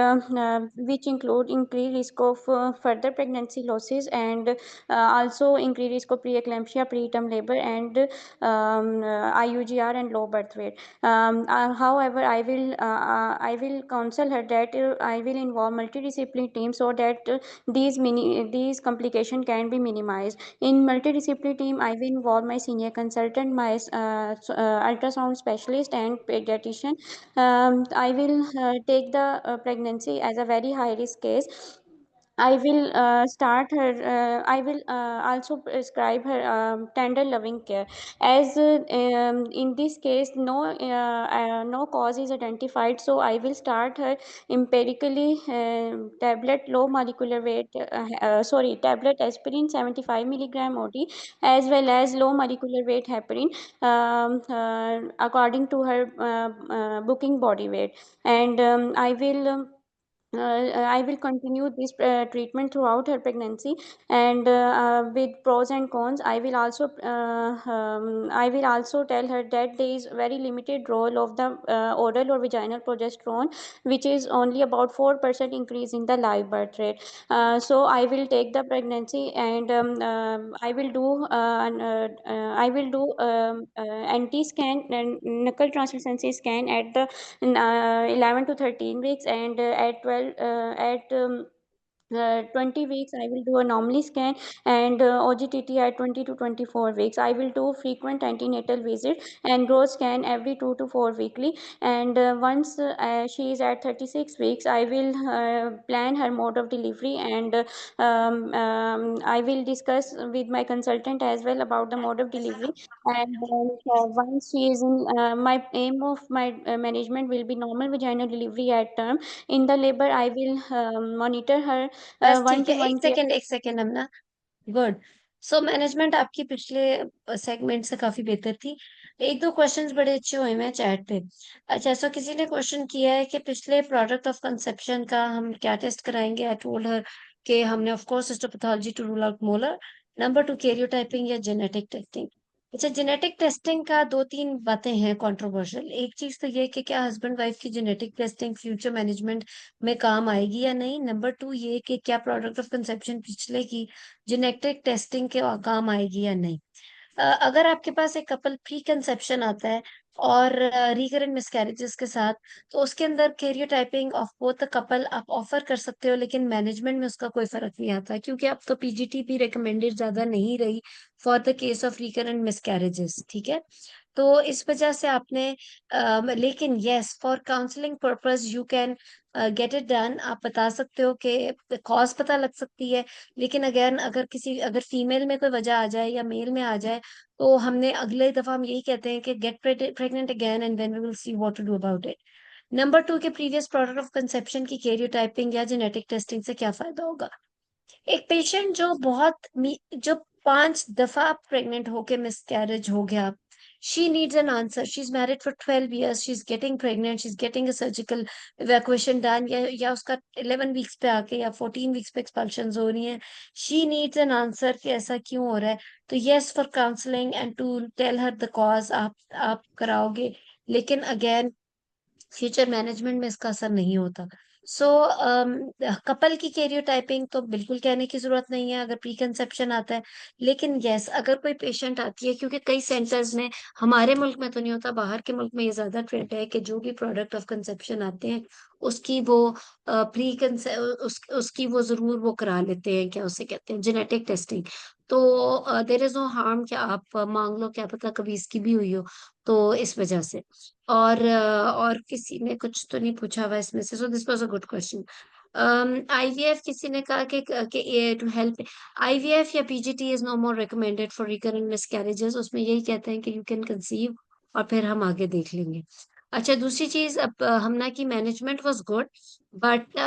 which include increased risk of further pregnancy losses, and also increased risk of preeclampsia, preterm labor, and IUGR and low birth weight. However, I will counsel her that I will involve multidisciplinary team so that these complications can be minimized. In multidisciplinary team, I will involve my senior consultant, my ultrasound specialist, and pediatrician. I will take the pregnancy as a very high risk case. I will start her. I will also prescribe her tender, loving care. As in this case, no cause is identified, so I will start her empirically tablet low molecular weight. Sorry, tablet aspirin 75 milligram OD, as well as low molecular weight heparin, according to her booking body weight, and I will. I will continue this treatment throughout her pregnancy, and with pros and cons. I will also tell her that there is very limited role of the oral or vaginal progesterone, which is only about 4% increase in the live birth rate. So I will take the pregnancy, and I will do anti scan and knuckle translucency scan at the 11 to 13 weeks, and at 12 at 20 weeks I will do a anomaly scan, and OGTT at 20 to 24 weeks. I will do frequent antenatal visit and growth scan every 2 to 4 weekly, and once she is at 36 weeks, I will plan her mode of delivery, and I will discuss with my consultant as well about the mode of delivery. And once she is in, my aim of my management will be normal vaginal delivery at term. In the labor, I will monitor her बस one ठीक है, to one care. एक second हमना। Good. So management आपकी पिछले segment से काफी बेहतर थी। एक दो क्वेश्चंस बड़े अच्छे हुए हैं चैट पे। अच्छा, सो किसी ने क्वेश्चन किया है कि पिछले प्रोडक्ट ऑफ कंसेप्शन का हम क्या टेस्ट कराएंगे। आई टोल्ड हर कि हमने of course histopathology to rule out molar. Number two, karyotyping या जेनेटिक टेस्टिंग। अच्छा, जेनेटिक टेस्टिंग का दो तीन बातें हैं कंट्रोवर्शियल। एक चीज तो ये कि क्या हस्बैंड वाइफ की जेनेटिक टेस्टिंग फ्यूचर मैनेजमेंट में काम आएगी या नहीं। नंबर टू ये कि क्या प्रोडक्ट ऑफ कंसेप्शन पिछले की जेनेटिक टेस्टिंग के काम आएगी या नहीं। अगर आपके पास एक कपल प्री कंसेप्शन आता है और रिकरेंट मिसकैरेजेस के साथ, तो उसके अंदर karyotyping of both the couple आप ऑफर कर सकते हो, लेकिन मैनेजमेंट में उसका कोई फर्क नहीं आता, क्योंकि अब तो पीजीटी भी रिकमेंडेड ज्यादा नहीं रही for the case of recurrent miscarriages. ठीक है, तो इस वजह से आपने लेकिन yes, for counselling purpose you can get it done. आप बता सकते हो कि कॉज पता लग सकती है, लेकिन अगेन अगर फीमेल में कोई वजह आ जाए या मेल में आ जाए, तो हमने अगले दफा हम यही कहते हैं कि get pregnant again and then we will see what to do about it. Number two, के प्रीवियस प्रोडक्ट ऑफ कंसेप्शन की कैरियोटाइपिंग या जेनेटिक टेस्टिंग से क्या फायदा होगा। एक पेशेंट जो 5 दफा प्रेग्नेंट होके मिसकैरेज हो गया, she needs an answer. She is married for 12 years, she is getting pregnant, she is getting a surgical evacuation done, या उसका 11 वीक्स पे आके या 14 वीक्स पे एक्सपल्शन हो रही है। शी नीड्स एन आंसर कि ऐसा क्यों हो रहा है। तो yes, for counselling and to tell her the cause आप कराओगे, लेकिन अगेन फ्यूचर मैनेजमेंट में इसका असर नहीं होता। सो कपल की कैरियोटाइपिंग तो बिल्कुल कहने की जरूरत नहीं है अगर प्री कंसेप्शन आता है। लेकिन यस, अगर कोई पेशेंट आती है, क्योंकि कई सेंटर्स में, हमारे मुल्क में तो नहीं होता, बाहर के मुल्क में ये ज्यादा ट्रेंड है कि जो भी प्रोडक्ट ऑफ कंसेप्शन आते हैं उसकी वो प्री कंसे उसकी वो जरूर वो करा लेते हैं, क्या उसे कहते हैं, जेनेटिक टेस्टिंग। तो देर इज नो हार्म कि आप मांग लो, क्या पता कभी इसकी भी हुई हो। तो इस वजह से, और किसी ने कुछ तो नहीं पूछा हुआ इसमें से, so this was a good question. IVF किसी ने कहा कि टू हेल्प, आईवीएफ या PGT is no more recommended for recurrent miscarriages. उसमें यही कहते हैं कि यू कैन कंसीव और फिर हम आगे देख लेंगे। अच्छा, दूसरी चीज, अब हमना की मैनेजमेंट वाज गुड, बट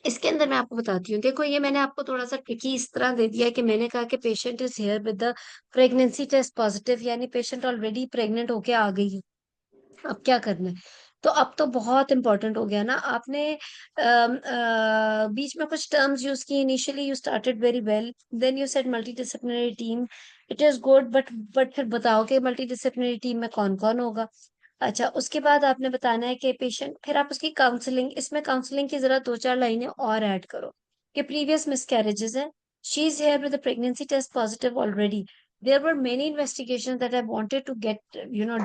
इसके अंदर मैं आपको बताती हूँ। देखो, ये मैंने आपको थोड़ा सा ट्रिकी इस तरह दे दिया है कि मैंने कहा कि patient is here with the pregnancy test positive, यानी पेशेंट ऑलरेडी प्रेग्नेंट होके आ गई है, अब क्या करना है। तो अब तो बहुत इंपॉर्टेंट हो गया ना। आपने बीच में कुछ टर्म्स यूज की, initially you started very well, then you said multidisciplinary team, it is good, but फिर बताओ कि मल्टी डिसिप्लिनरी टीम में कौन कौन होगा। अच्छा, उसके बाद आपने बताना है कि पेशेंट, फिर आप उसकी काउंसलिंग, इसमें काउंसलिंग की जरा दो चार लाइनें और ऐड करो कि प्रीवियस मिसकैरेजेस है, she is here with pregnancy test positive already, there were many investigations that I wanted to get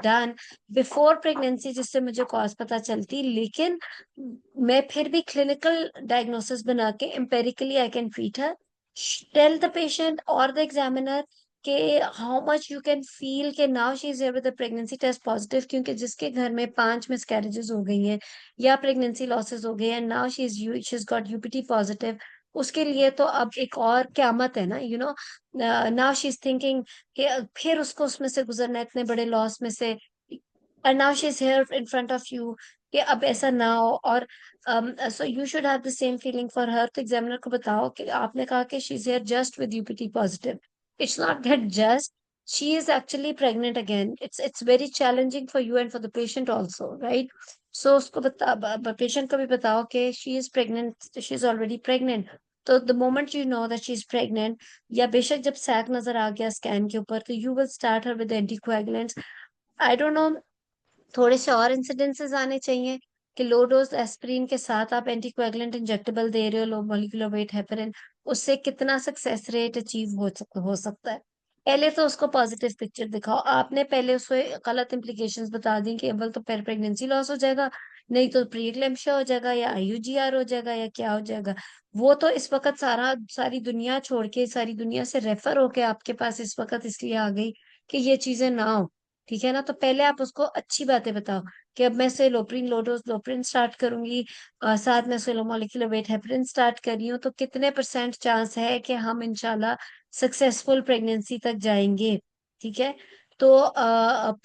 done before pregnancy, जिससे मुझे कॉज पता चलती, लेकिन मैं फिर भी क्लिनिकल डायग्नोसिस बना के empirically I can treat her. Tell the patient और द एग्जामिनर के how much you can feel के now she is here with pregnancy test positive, क्योंकि जिसके घर में 5 मिसकैरेजेस हो गई हैं या प्रेगनेंसी लॉसेस हो गए हैं, now she is got UPT positive, उसके लिए तो अब एक और क्यामत है ना, नाउ शी इज थिंकिंग कि फिर उसको उसमें से गुजरना है, इतने बड़े लॉस में से, and now she is here in front of you, कि अब ऐसा ना हो। और so you should have the same feeling for her. तो एग्जामिनर को बताओ कि आपने कहा कि she is here just with UPT positive, it's not that just, she is actually pregnant again, it's very challenging for you and for the patient also, right? So उसको बता, patient को भी बताओ कि she is pregnant, she is already pregnant. तो the moment you know that she is pregnant, या बेशक जब सैक नजर आ गया स्कैन के ऊपर, तो you will start her with anticoagulants. I don't know, थोड़े से और इंसिडेंसेस आने चाहिए कि लो डोज एस्पिरिन के साथ आप एंटीकोएगुलेंट इंजेक्टेबल दे रहे हो, लो मॉलिक्यूलर वेट हेपरिन, उससे कितना सक्सेस रेट अचीव हो सकता है। पहले तो उसको पॉजिटिव पिक्चर दिखाओ, आपने पहले उसको गलत इंप्लीकेशंस बता दी कि अव्वल तो प्रेगनेंसी लॉस हो जाएगा, नहीं तो प्री एक्लेम्पशिया हो जाएगा, या आईयूजीआर हो जाएगा, या क्या हो जाएगा। वो तो इस वक्त सारी दुनिया छोड़ के, सारी दुनिया से रेफर होके आपके पास इस वक्त इसलिए आ गई कि ये चीजें ना हो। ठीक है ना? तो पहले आप उसको अच्छी बातें बताओ कि अब मैं सेलोप्रिन, लो डोज लोप्रिन स्टार्ट करूंगी, साथ में solo molecular weight heparin start कर रही हूँ, तो कितने परसेंट चांस है कि हम इंशाल्लाह सक्सेसफुल प्रेगनेंसी तक जाएंगे। ठीक है? तो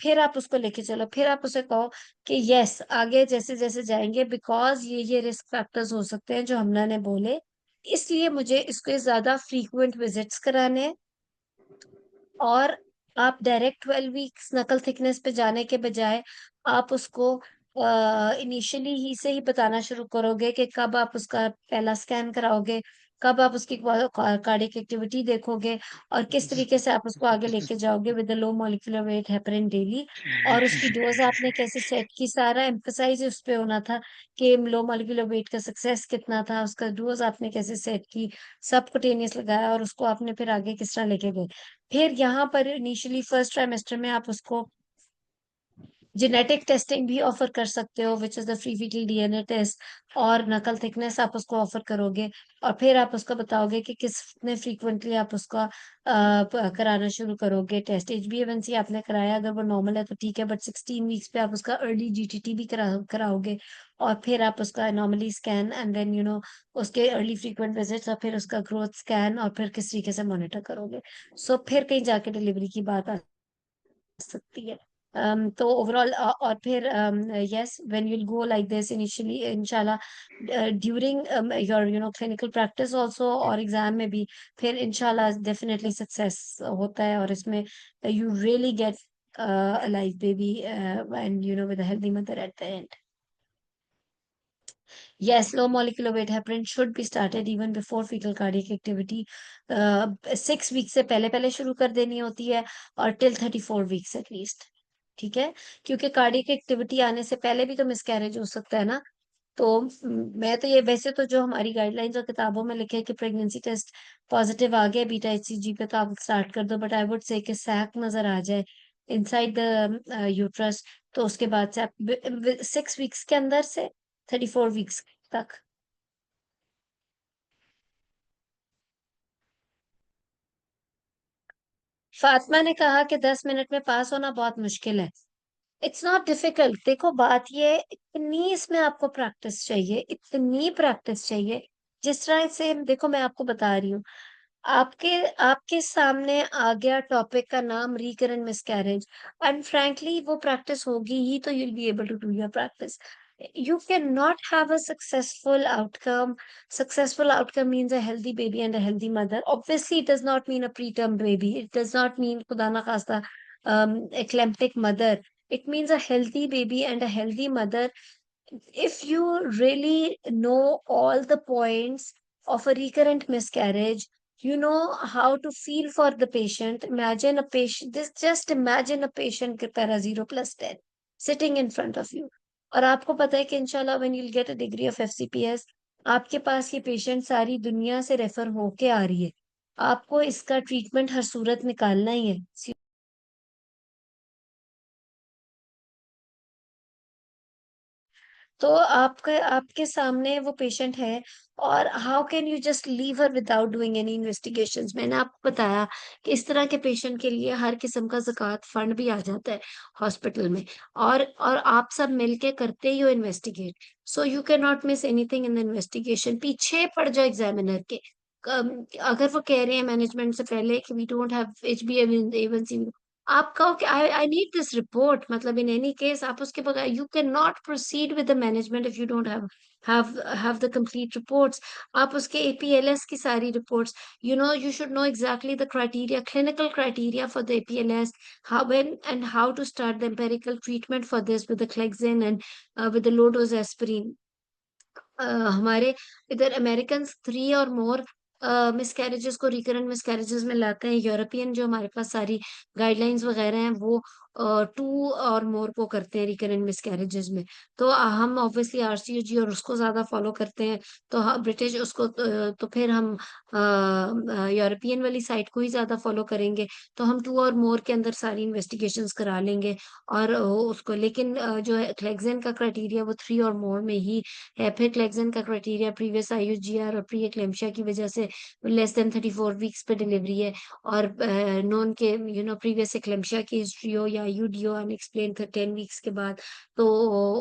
फिर आप उसको लेके चलो, फिर आप उसे कहो कि यस, आगे जैसे जैसे जाएंगे, बिकॉज ये रिस्क फैक्टर्स हो सकते हैं जो हमने ने बोले, इसलिए मुझे इसके ज्यादा फ्रीक्वेंट विजिट्स कराने हैं। और आप डायरेक्ट 12 वीक्स नकल थिकनेस पे जाने के बजाय आप उसको इनिशियली ही से ही बताना शुरू करोगे कि कब आप उसका पहला स्कैन कराओगे, कब आप उसकी कार्डियक एक्टिविटी देखोगे, और किस तरीके से आप उसको आगे लेके जाओगे with low molecular weight heparin daily. और उसकी डोज आपने कैसे सेट की, सारा एम्फसाइज उस पे होना था कि लो मॉलिक्यूलर वेट का सक्सेस कितना था, उसका डोज आपने कैसे सेट की, सबकुटेनियस लगाया, और उसको आपने फिर आगे किस तरह लेके गए। फिर यहाँ पर इनिशियली फर्स्ट ट्राइमेस्टर में आप उसको जेनेटिक टेस्टिंग भी ऑफर कर सकते हो, which is the free fetal DNA test, और नकल थिकनेस आप उसको ऑफर करोगे। और फिर आप उसको बताओगे कि किसने फ्रीक्वेंटली आप उसका कराना शुरू करोगे टेस्ट। HbA1c आपने कराया, अगर वो नॉर्मल है तो ठीक है, बट 16 वीक्स पे आप उसका अर्ली जीटीटी भी कराओगे। और फिर आप उसका नॉर्मली स्कैन, एंड देन उसके अर्ली फ्रीक्वेंट विजिट्स, और फिर उसका ग्रोथ स्कैन, और फिर किस तरीके से मॉनिटर करोगे। सो फिर कहीं जाके डिलीवरी की बात आ सकती है। तो ओवरऑल, और फिर yes, when you go like this initially, इंशाल्लाह during your clinical practice also, और एग्जाम में भी, फिर इंशाल्लाह डेफिनेटली सक्सेस होता है, और इसमें you really get a live baby, and with a healthy mother at the end. Yes, low molecular weight heparin should be started even before fetal cardiac activity. 6 week से पहले पहले शुरू कर देनी होती है, और टिल 34 वीक्स एटलीस्ट। ठीक है? क्योंकि कार्डियक एक्टिविटी आने से पहले भी तो मिसकैरेज हो सकता है ना। तो मैं तो ये, वैसे तो जो हमारी गाइडलाइंस और किताबों में लिखे है कि प्रेगनेंसी टेस्ट पॉजिटिव आ गया बीटा HCG पे, तो आप स्टार्ट कर दो, बट आई वुड से कि सैक नजर आ जाए इनसाइड द यूट्रस, तो उसके बाद से आप 6 वीक्स के अंदर से 34 वीक्स तक। फातिमा ने कहा कि 10 मिनट में पास होना बहुत मुश्किल है। It's not difficult. देखो, बात ये है, इतनी इसमें आपको प्रैक्टिस चाहिए, इतनी प्रैक्टिस चाहिए। जिस तरह से, देखो मैं आपको बता रही हूँ, आपके आपके सामने आ गया टॉपिक का नाम रिकरेंट मिसकैरेज, एंड फ्रैंकली वो प्रैक्टिस होगी ही, तो you'll be able to do your practice. You cannot have a successful outcome. Successful outcome means a healthy baby and a healthy mother. Obviously it does not mean a preterm baby, it does not mean खुदा ना खास्ता eclamptic mother, It means a healthy baby and a healthy mother. If you really know all the points of a recurrent miscarriage, you know how to feel for the patient. Imagine a patient, this just imagine a patient की तरह 0 + 10 sitting in front of you. और आपको पता है कि इंशाल्लाह when you'll get a degree of FCPS, आपके पास ये पेशेंट सारी दुनिया से रेफर होके आ रही है। आपको इसका ट्रीटमेंट हर सूरत निकालना ही है। तो आपके आपके सामने वो पेशेंट है और how can you just leave her without doing any investigations. मैंने आपको बताया कि इस तरह के पेशेंट के लिए हर किस्म का ज़कात फंड भी आ जाता है हॉस्पिटल में। और आप सब मिलके करते ही हो investigate. So you can not miss anything in the investigation. पीछे पड़ जाओ एग्जामिनर के। अगर वो कह रहे हैं मैनेजमेंट से पहले कि वी डोंट हैव HbA1c, आप कहो कि आई आई नीड दिस रिपोर्ट, मतलब इन एनी केस आप उसके बगैर you can not proceed with the management if you don't have the complete reports. आप उसके APLS की सारी reports, you should know exactly the criteria, clinical criteria for the APLS, how when and how to start the empirical treatment for this with the Clexane and with the low dose aspirin। हमारे इधर American 3 और मोर miscarriages को recurrent miscarriages में लाते हैं। European जो हमारे पास सारी guidelines वगैरह हैं वो 2 और मोर को करते हैं रिकरेंट मिसकैरेजेस में। तो हम ऑब्वियसली RCOG और उसको ज्यादा फॉलो करते हैं। तो ब्रिटिश उसको तो फिर हम यूरोपियन वाली साइड को ही ज्यादा फॉलो करेंगे। तो हम 2 और मोर के अंदर सारी इन्वेस्टिगेशंस करा लेंगे। और उसको लेकिन जो है क्लेक्सेन का क्राइटेरिया वो 3 और मोर में ही है। फिर क्लेक्सन का क्राइटेरिया प्रीवियस IUGR और प्री एक्लेम्शिया की वजह से less than 34 वीक्स पे डिलीवरी है। और नॉन के प्रीवियस एक्लेम्शिया की हिस्ट्री हो या IUD हो अनएक्सप्लेन 10 वीक्स के बाद, तो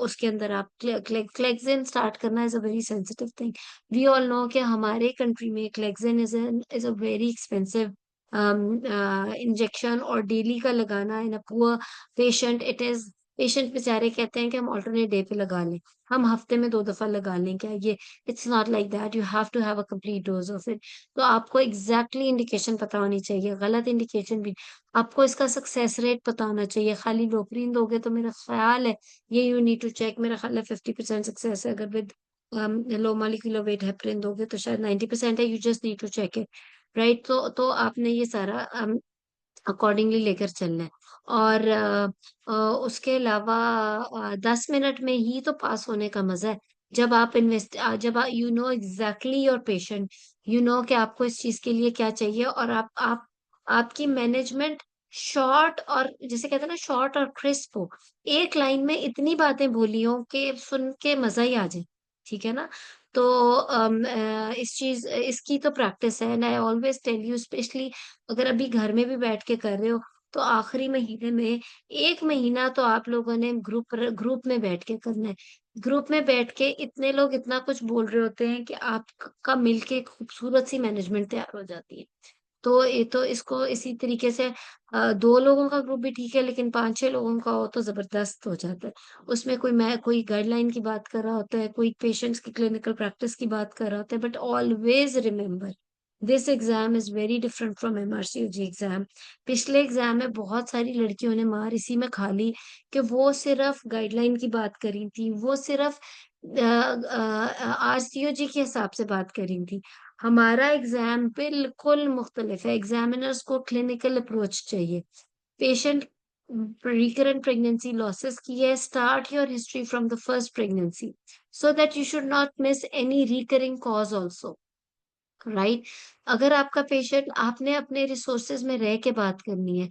उसके अंदर आप क्लेक्सन स्टार्ट करना is a very sensitive thing. We all know कि हमारे कंट्री में Clexane is a very expensive injection, और डेली का लगाना in a poor patient it is. Patient बेचारे कहते हैं कि हम ऑल्टरनेट डे पे लगा लें, हम हफ्ते में 2 दफा लगा लें क्या ये। It's not like that, you have to have a complete dose of it. तो आपको एग्जैक्टली इंडिकेशन पता होनी चाहिए, गलत इंडिकेशन भी। आपको इसका सक्सेस रेट पता होना चाहिए। खाली लोपरीन दोगे तो मेरा ख्याल है ये यू नीड टू चेक, मेरा ख्याल है 50% सक्सेस है। अगर with low molecular weight heparin दोगे तो शायद 90% है। You just need to check it, right. तो आपने ये सारा अकॉर्डिंगली लेकर चलना है। और उसके अलावा 10 मिनट में ही तो पास होने का मजा है। जब आप you know exactly your patient, you know कि आपको इस चीज के लिए क्या चाहिए, और आप आपकी मैनेजमेंट शॉर्ट और जिसे कहते हैं ना शॉर्ट और क्रिस्प हो। एक लाइन में इतनी बातें बोली हो कि सुन के मजा ही आ जाए। ठीक है ना। तो इसकी तो प्रैक्टिस है and I always tell you, specially अगर अभी घर में भी बैठ के कर रहे हो तो आखिरी महीने में 1 महीना तो आप लोगों ने ग्रुप में बैठ के करना है। ग्रुप में बैठ के इतने लोग इतना कुछ बोल रहे होते हैं कि आपका मिलके एक खूबसूरत सी मैनेजमेंट तैयार हो जाती है। तो ये तो इसको इसी तरीके से 2 लोगों का ग्रुप भी ठीक है, लेकिन 5-6 लोगों का हो तो जबरदस्त हो जाता है। उसमें कोई गाइडलाइन की बात कर रहा होता है, कोई पेशेंट्स की क्लिनिकल प्रैक्टिस की बात कर रहा होता है, but always remember this exam is very different from MRCOG exam. पिछले एग्जाम में बहुत सारी लड़कियों ने मार इसी में खा ली कि वो सिर्फ गाइडलाइन की बात करी थी, वो सिर्फ RCOG के हिसाब से बात करी थी। हमारा एग्जाम बिल्कुल मुख्तलिफ है। एग्जामिनर्स को क्लिनिकल अप्रोच चाहिए। पेशेंट recurrent pregnancy losses की है, start your history from the first pregnancy so that you should not miss any recurring cause also, right. अगर आपका पेशेंट, आपने अपने रिसोर्सेज में रह के बात करनी है।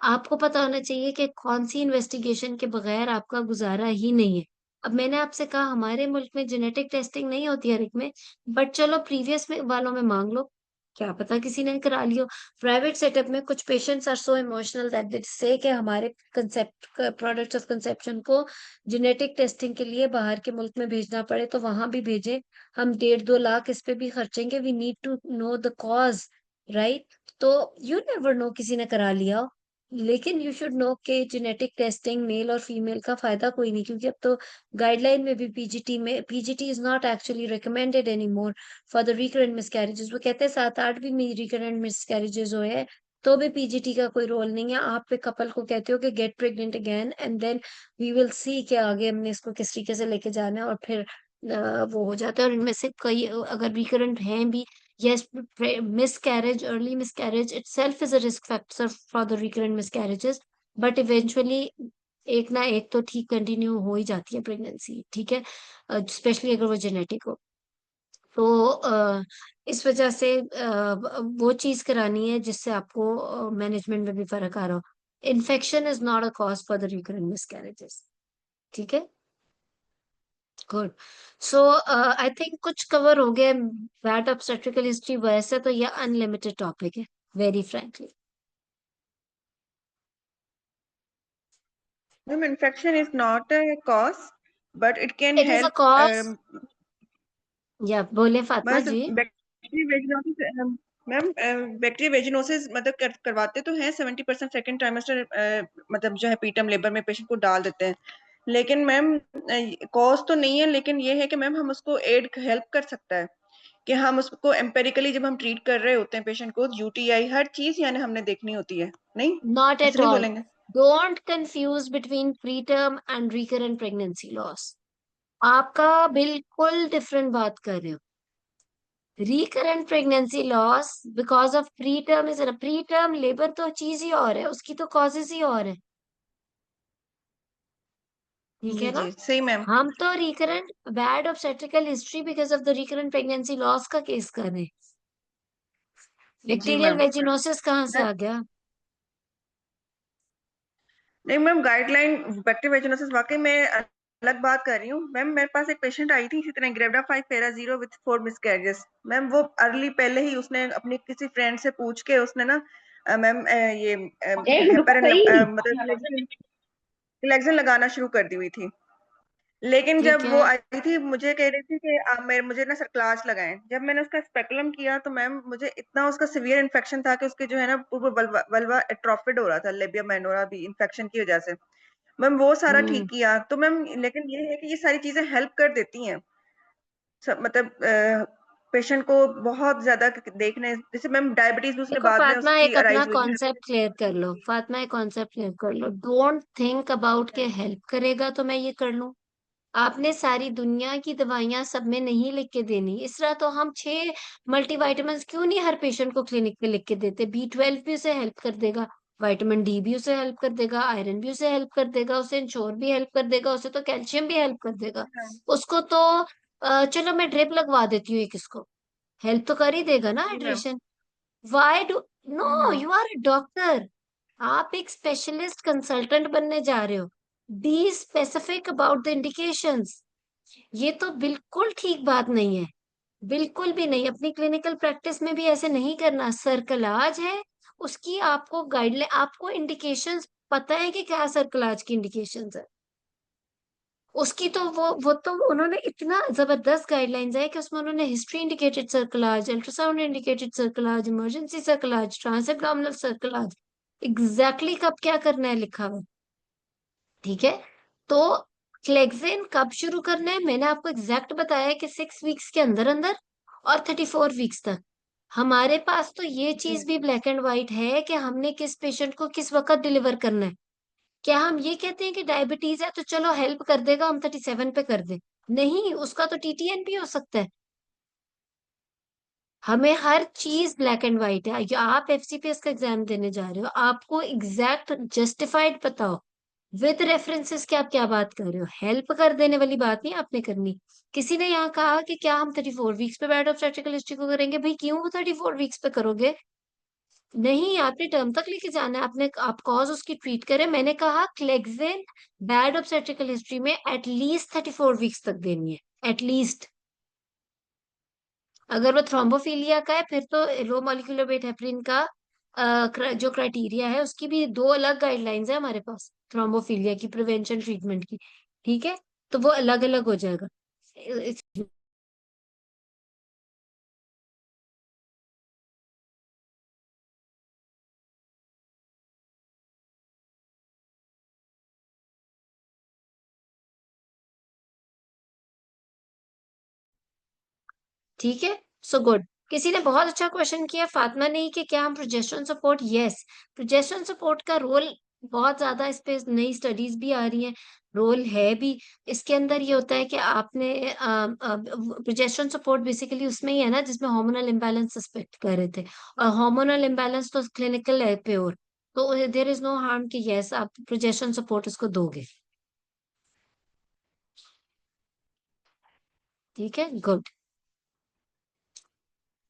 आपको पता होना चाहिए कि कौन सी इन्वेस्टिगेशन के बगैर आपका गुजारा ही नहीं है। अब मैंने आपसे कहा हमारे मुल्क में जेनेटिक टेस्टिंग नहीं होती हर एक में, बट चलो प्रीवियस में वालों में मांग लो, क्या पता किसी ने करा लियो। प्राइवेट सेटअप में कुछ patients are so emotional that they say कि हमारे कंसेप्ट प्रोडक्ट्स ऑफ कंसेप्शन को जेनेटिक टेस्टिंग के लिए बाहर के मुल्क में भेजना पड़े तो वहां भी भेजे। हम 1.5-2 लाख इस पे भी खर्चेंगे। We need to know the cause, right. तो यू नेवर नो किसी ने करा लिया हो, लेकिन यू शुड नो कि जेनेटिक टेस्टिंग मेल और फीमेल का फायदा कोई नहीं, क्योंकि अब तो गाइडलाइन में भी PGT is not actually recommended any more for the recurrent miscarriages. वो कहते हैं 7-8 भी रिकरेंट मिसकैरेजेस हुए हैं तो भी पीजीटी का कोई रोल नहीं है। आप एक कपल को कहते हो कि get pregnant again and then we will see कि आगे हमने इसको किस तरीके से लेके जाना है, और फिर वो हो जाता है। और इनमें से कई अगर रिकरेंट हैं भी, yes, miss carriage, early miss carriage itself is a risk factor for the recurrent miss carriages, but eventually एक ना एक तो ठीक कंटिन्यू हो ही जाती है प्रेगनेंसी, ठीक है, स्पेशली अगर वो जेनेटिक हो। तो इस वजह से वो चीज करानी है जिससे आपको मैनेजमेंट में भी फर्क आ रहा हो। Infection is not a cause for the recurrent miscarriages, ठीक है। गुड। सो आई थिंक कुछ कवर हो गया। दैट ऑब्स्टेट्रिकल हिस्ट्री वैसे तो ये अनलिमिटेड टॉपिक है, very frankly. Ma'am infection is not a cause, but it can it is a help. Cause, या बोले फातिमा बस ji. Bacteria vaginosis, ma'am bacteria vaginosis मतलब करवाते तो हैं 70% सेकेंड ट्राइमेस्टर, मतलब जो है पीटर्म लेबर में पेशेंट को डाल देते हैं। लेकिन मैम कॉज तो नहीं है, लेकिन ये है कि मैम हम उसको एड हेल्प कर सकता है कि हम उसको एम्पेरिकली जब हम ट्रीट कर रहे होते हैं पेशेंट को, यूटीआई हर चीज यानी हमने देखनी होती है। नहीं, नॉट ऐसे एट नहीं ऑल। बोलेंगे? Don't confuse between preterm and recurrent pregnancy loss. आपका बिल्कुल डिफरेंट बात कर रहे हो। Recurrent pregnancy loss because of pre term is pre term labour तो चीज ही और है, उसकी तो कॉजेज ही और है, ठीक है जी ना। जी सही मैम। हम तो recurrent bad obstetrical history because of the recurrent pregnancy loss का केस कर रहे हैं। जी बैक्टीरियल मैम। वेजिनोसिस कहाँ से आ गया? नहीं मैम, गाइडलाइन बैक्टीरिया वेजिनोसिस वाकई में अलग बात कर रही हूँ मैम। मेरे पास एक पेशेंट आई थी इसी तरह, gravida 5 para 0 with 4 miscarriages. Ma'am वो अर्ली पहले ही उसने अपनी किसी फ्रेंड से पूछ के उसने ना मैम ये रुको हेपरिन भाई। मतलब रिलैक्सेशन लगाना शुरू कर दी हुई थी। लेकिन ठीक जब वो है। आई थी मुझे कह रही थी कि मुझे ना सर्कलाज लगाएं। जब मैंने उसका स्पेकुलम किया तो मैम मुझे इतना उसका सीवियर इन्फेक्शन था कि उसके जो है ना पूर्व वल्वा एट्रोफिड हो रहा था, लेबिया माइनोरा भी इन्फेक्शन की वजह से। मैम वो सारा हम्म। ठीक किया तो मैम, लेकिन ये है कि ये सारी चीजें हेल्प कर देती हैं। मतलब पेशेंट को बहुत ज्यादा देखने, जैसे मैम डायबिटीज उसने देखो बाद में फातिमा, उसकी एक अपना अराइज हुई है। कॉन्सेप्ट क्लियर कर लो। फातिमा, एक कॉन्सेप्ट क्लियर कर लो। डोंट थिंक अबाउट के हेल्प करेगा तो मैं ये कर लूं। आपने सारी दुनिया की दवाइयां सब में नहीं लिख के देनी। इस तरह तो हम 6 मल्टीविटामिन क्यों नहीं हर पेशेंट को क्लिनिक पे लिख के देते? B12 भी उसे हेल्प कर देगा, विटामिन डी भी उसे हेल्प कर देगा, आयरन भी उसे हेल्प कर देगा, उसे इंश्योर भी हेल्प कर देगा, उसे तो कैल्शियम भी हेल्प कर देगा। हाँ उसको तो चलो मैं ड्रिप लगवा देती हूँ एक, इसको हेल्प तो कर ही देगा ना जी ma'am. Hydration. Why do know, hmm. You are a doctor. आप एक स्पेशलिस्ट कंसल्टेंट बनने जा रहे हो। Be specific about the indications. ये तो बिल्कुल ठीक बात नहीं है, बिल्कुल भी नहीं। अपनी क्लिनिकल प्रैक्टिस में भी ऐसे नहीं करना। सर्कलाज है, उसकी आपको गाइडलाइन, आपको इंडिकेशंस पता है कि क्या सर्कलाज की इंडिकेशंस है। उसकी तो वो तो उन्होंने इतना जबरदस्त गाइडलाइंस है कि उसमें उन्होंने history indicated cerclage, ultrasound indicated cerclage, emergency cerclage, transabdominal cerclage, exactly कब क्या करना है लिखा हुआ, ठीक है। तो क्लेक्सेन कब शुरू करना है मैंने आपको एग्जैक्ट बताया है कि 6 वीक्स के अंदर अंदर, और 34 वीक्स तक। हमारे पास तो ये जी चीज भी ब्लैक एंड व्हाइट है कि हमने किस पेशेंट को किस वक्त डिलीवर करना है। क्या हम ये कहते हैं कि डायबिटीज है तो चलो हेल्प कर देगा, हम 37 पे कर दे? नहीं, उसका तो टीटीएन भी हो सकता है। हमें हर चीज ब्लैक एंड व्हाइट है। या आप एफसीपीएस का एग्जाम देने जा रहे हो, आपको एग्जैक्ट जस्टिफाइड पता हो विद रेफरेंसेस कि आप क्या बात कर रहे हो। हेल्प कर देने वाली बात नहीं आपने करनी। किसी ने यहाँ कहा कि क्या हम 34 वीक्स पे बैड ऑब्स्टेट्रिकल हिस्ट्री को करेंगे? भाई क्यों 34 वीक्स पे करोगे? नहीं, आपने टर्म तक लेके जाना है। आपने आप कॉज उसकी ट्रीट करें। मैंने कहा क्लेक्सेन बैड ऑब्स्टेट्रिकल हिस्ट्री में एटलीस्ट 34 वीक्स तक देनी है, एटलीस्ट। अगर वो थ्रोम्बोफीलिया का है फिर तो लो मॉलिक्यूलर वेट हेपरिन का जो क्राइटेरिया है उसकी भी दो अलग गाइडलाइंस है हमारे पास, थ्रोम्बोफीलिया की प्रिवेंशन ट्रीटमेंट की, ठीक है। तो वो अलग अलग हो जाएगा। ठीक है, सो गुड। किसी ने बहुत अच्छा क्वेश्चन किया फातिमा ने कि क्या हम progesterone support, yes progesterone support का रोल बहुत ज्यादा, इस पे नई स्टडीज भी आ रही हैं, रोल है भी। इसके अंदर ये होता है कि आपने प्रोजेस्टेरोन सपोर्ट बेसिकली उसमें ही है ना जिसमें हार्मोनल इम्बैलेंस सस्पेक्ट कर रहे थे, और हार्मोनल इम्बैलेंस तो क्लिनिकल है प्योर, तो देयर इज नो हार्म कि यस आप प्रोजेस्टेरोन सपोर्ट उसको दोगे। ठीक है, गुड।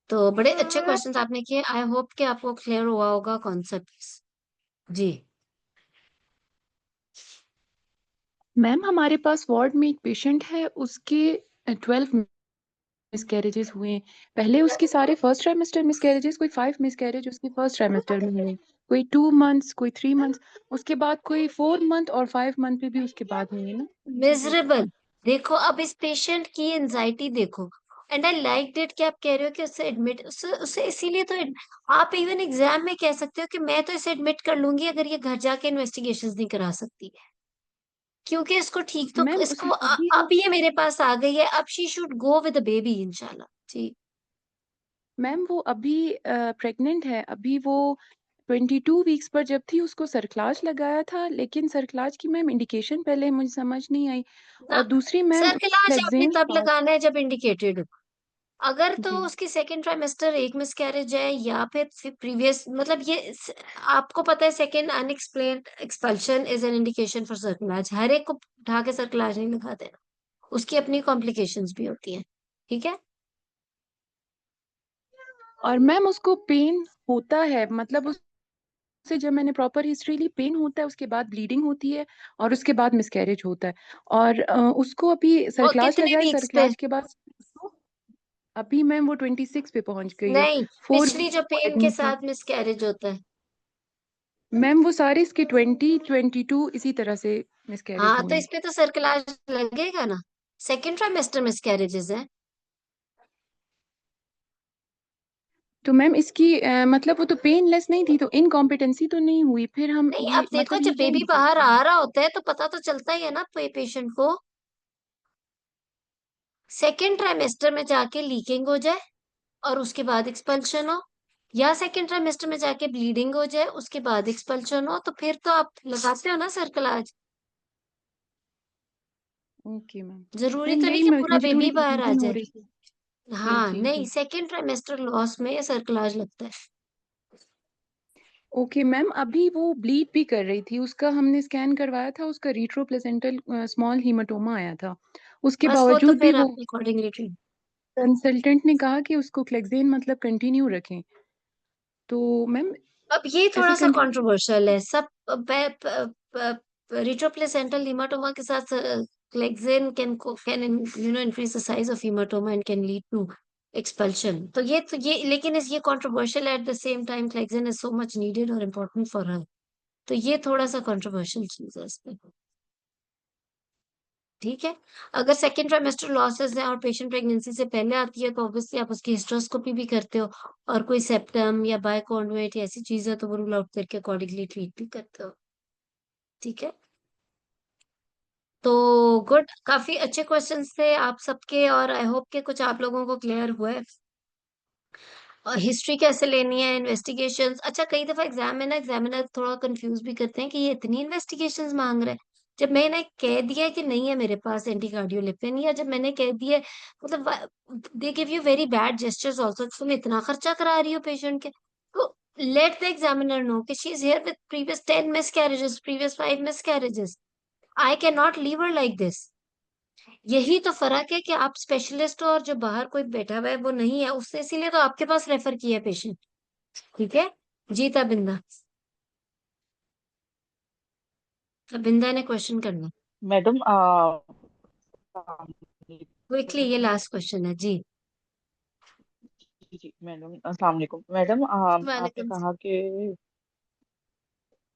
तो बड़े अच्छे क्वेश्चंस आपने किए, आई होप कि आपको क्लियर हुआ होगा कॉन्सेप्ट्स। जी मैम हमारे पास वार्ड में एक पेशेंट है, उसके 12 मिसकैरेजेस हुए हैं। पहले उसके सारे फर्स्ट ट्राइमेस्टर मिसकैरेजेस, कोई 5 मिसकैरेज उसके फर्स्ट ट्राइमेस्टर में हुए, कोई 2 मंथ्स, कोई 3 मंथ्स, उसके बाद कोई 4 मंथ और 5 मंथ में भी उसके बाद हुए ना। मिजरेबल। देखो अब इस पेशेंट की एंजाइटी देखो, एंड आई लाइक डिट कि आप कह रहे हो कि उससे एडमिट, उससे इसीलिए तो आप इवन एग्जाम में कह सकते हो कि मैं तो इसे एडमिट कर लूंगी अगर ये घर जाके इन्वेस्टिगेशंस नहीं करा सकती, क्योंकि इसको ठीक तो मैम इसको उसमें अभी अब ये मेरे पास आ गई है, अब she should go with the baby इंशाल्लाह। जी मैम वो अभी प्रेग्नेंट है, अभी वो 22 वीक्स पर जब थी उसको सरक्लाज लगाया था, लेकिन सरक्लाज की मैम इंडिकेशन पहले मुझे समझ नहीं आई, ना, और दूसरी मैम सर क्लास आपने फ्लेक्सेन तब लगाना है जब इंडिकेटेड हो। अगर तो जी उसकी सेकेंड ट्राइमेस्टर एक मिसकैरेज है या फिर प्रीवियस, मतलब ये आपको पता है second unexplained expulsion is an indication for cerclage, हर एक को उठा के सर्कलाज नहीं लगा देना, उसकी अपनी कॉम्प्लिकेशंस भी होती हैं। ठीक है, और मैम उसको पेन होता है, मतलब उससे जब मैंने प्रॉपर हिस्ट्री ली, पेन होता है, उसके बाद ब्लीडिंग होती है, और उसके बाद मिसकैरेज होता है। और उसको अभी वो सरक्लाज कितने लगाए, वीक्स पे? सरक्लाज के बाद अभी मैम वो 26 पे पहुंच गई है। नहीं, 4 पिछली जो वीक वो पेन के एडमिट थी साथ मिसकैरेज होता है। मैम, वो सारे इसके 2022 इसी तरह से मिसकैरेज हाँ हुए तो हैं। इसमें तो सर्कलाज लगेगा ना, सेकेंड ट्राइमेस्टर मिसकैरेजेस है। तो मैम इसकी मतलब वो तो पेनलेस नहीं थी, तो इनकॉम्पिटेंसी तो नहीं हुई, फिर हम नहीं अब ये देखो मतलब जब ये क्या बेबी इंडिकेट बाहर करें। आ रहा होता है तो पता तो चलता ही है ना पेशेंट को, सेकेंड ट्राइमेस्टर में जाके लीकिंग हो जाए और उसके बाद एक्सपल्शन हो, या सेकेंड ट्राइमेस्टर में जाके ब्लीडिंग हो जाए उसके बाद एक्सपल्शन हो, तो फिर तो आप लगाते हो ना सर्कलाज। Okay ma'am. जरूरी मैम तो नहीं यही कि पूरा मुझे थोड़ी बेबी बाहर आ कंफ्यूजन हो जाए। रही थी। जी हाँ जी नहीं, जी। सेकेंड ट्राइमेस्टर लॉस में सर्कलाज लगता है। ओके मैम, अभी वो ब्लीड भी कर रही थी, उसका हमने स्कैन करवाया था, उसका रीट्रो प्लेसेंटल स्मॉल हीमाटोमा आया था, उसके बस वो तो बावजूद भी फिर वो आप अकॉर्डिंगली ट्रीट। कंसल्टेंट ने कहा कि उसको क्लेक्सेन मतलब कंटिन्यू रखें, तो मैम अब ये थोड़ा ऐसे सा कंटिन्यू। कंट्रोवर्शियल है सब। रिट्रोप्लेसेंटल hematoma के साथ Clexane can increase the size of hematoma and can lead to expulsion, तो ये लेकिन ये कंट्रोवर्शियल है, at the same time Clexane is so much needed और इम्पोर्टेंट फॉर हर, तो ये थोड़ा सा कंट्रोवर्शियल चीज है इसमें। ठीक है, अगर सेकेंड ट्राइमेस्टर लॉसेस है और पेशेंट प्रेगनेंसी से पहले आती है तो ऑब्वियसली आप उसकी हिस्ट्रोस्कोपी भी करते हो, और कोई सेप्टम या बायकॉन्जुगेट ऐसी चीज है तो वो रूल आउट करके अकॉर्डिंगली ट्रीट भी करते हो। ठीक है, तो गुड, काफी अच्छे क्वेश्चंस थे आप सबके, और आई होप के कुछ आप लोगों को क्लियर हुआ है। और हिस्ट्री कैसे लेनी है, इन्वेस्टिगेशंस, अच्छा कई दफा एग्जाम में ना एग्जामिनर थोड़ा कंफ्यूज भी करते हैं कि ये इतनी इन्वेस्टिगेशंस मांग रहे हैं। जब मैंने कह दिया कि नहीं है मेरे पास एंटीकार्डियोलिपिन, या जब मैंने कह दिया, मतलब they give you very bad gestures also, तुम इतना खर्चा करा रही हो पेशेंट के, तो लेट द एग्जामिनर नो कि she is here with previous 10 miscarriages, previous 5 miscarriages, I can not leave her like this. यही तो फर्क है कि आप स्पेशलिस्ट हो और जो बाहर कोई बैठा हुआ है वो नहीं है, उसने इसीलिए तो आपके पास रेफर किया है पेशेंट। ठीक है, जी तबिंदा, तबिंदा ने क्वेश्चन करना मैडम क्विकली, ये लास्ट क्वेश्चन है जी। जी जी मैडम, अस्सलाम वालेकुम मैडम। आपने वालेकुम। कहा कि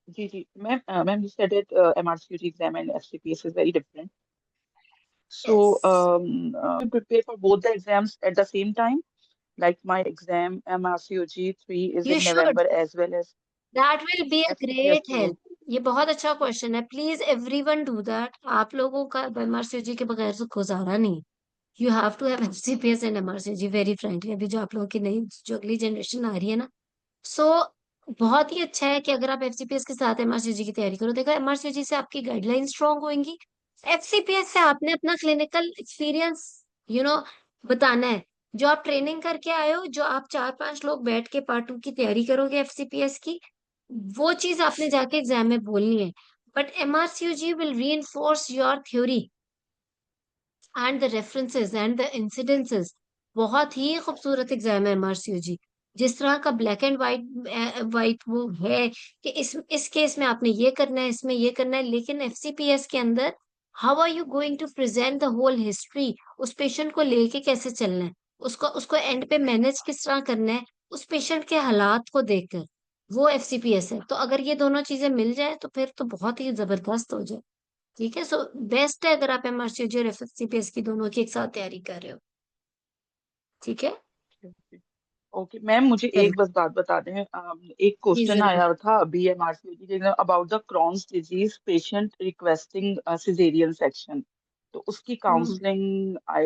जी जी ma'am, ma'am, you said that MRCUG exam and FCPS is very different. Yes, So, you prepare for both the exams at the same time. Like my exam, MRCUG 3 is you in should, November as well as that will be a FCPS great too. Help. ये बहुत अच्छा question है, please everyone do that. आप लोगों का एमआरसीजी के बगैर तो गुजारा नहीं। You have to have FCPS and MRCG, very frankly. अभी जो आप लोगों की नई जो अगली जनरेशन आ रही है ना, सो बहुत ही अच्छा है कि अगर आप एफसीपीएस के साथ एमआरसीजी की तैयारी करो। देखो, एमआरसीजी से आपकी गाइडलाइन स्ट्रांग होंगी, एफसीपीएस से आपने अपना क्लिनिकल एक्सपीरियंस बताना है। जो आप ट्रेनिंग करके आए हो, जो आप 4-5 लोग बैठ के पार्ट 2 की तैयारी करोगे एफसीपीएस की, वो चीज आपने जाके एग्जाम में बोलनी है। But MRCG will re your theory and the references and the incidences. बहुत ही खूबसूरत एग्जाम है एमआरसीयूजी। जिस तरह का ब्लैक एंड वाइट वो है कि इस केस में आपने ये करना है, इसमें ये करना है, लेकिन एफसीपीएस के अंदर how are you going to present the whole history, उस पेशेंट को लेके कैसे चलना है, उसको उसको एंड पे मैनेज किस तरह करना है, उस पेशेंट के हालात को देखकर, वो एफसीपीएस है। तो अगर ये दोनों चीजें मिल जाए तो फिर तो बहुत ही जबरदस्त हो जाए। ठीक है, सो बेस्ट है अगर आप एमआरसीजी और एफसीपीएस की दोनों की एक साथ तैयारी कर रहे हो। ठीक है, ओके मैम, मुझे चलो एक बस बात बता दें। एक जी क्वेश्चन जरूर। आया था अभी एमआरसीयूजी के about the Crohn's disease patient requesting caesarean section, तो उसकी hmm counselling I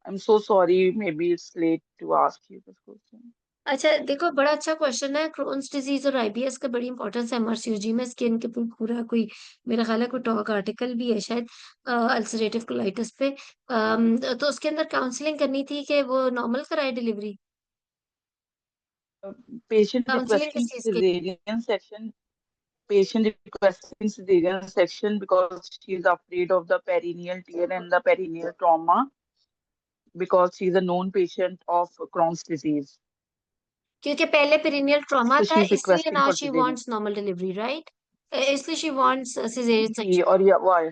am so sorry, may be it's late to ask you this question. अच्छा, देखो बड़ा अच्छा क्वेश्चन है। क्रोन्स डिजीज और आईबीएस का बड़ी इंपॉर्टेंस है एमआरसीयूजी में। स्किन के पूरा कोई, मेरा ख्याल है कोई टॉक आर्टिकल भी है शायद अल्सरेटिव कोलाइटिस पे। तो उसके अंदर काउंसलिंग करनी थी कि वो नॉर्मल कराए डिलीवरी। पेशेंट काउंसलिंग रिक्वेस्टिंग किस चीज की? Caesarean section, patient requesting cesarean section because she is afraid of the perineal tear and the perineal trauma because she is a known patient of Crohn's disease. क्योंकि पहले perineal trauma So था, she is इसलिए requesting now for she cesarean. Wants normal delivery, right? इसलिए she wants caesarean जी, section. और या why?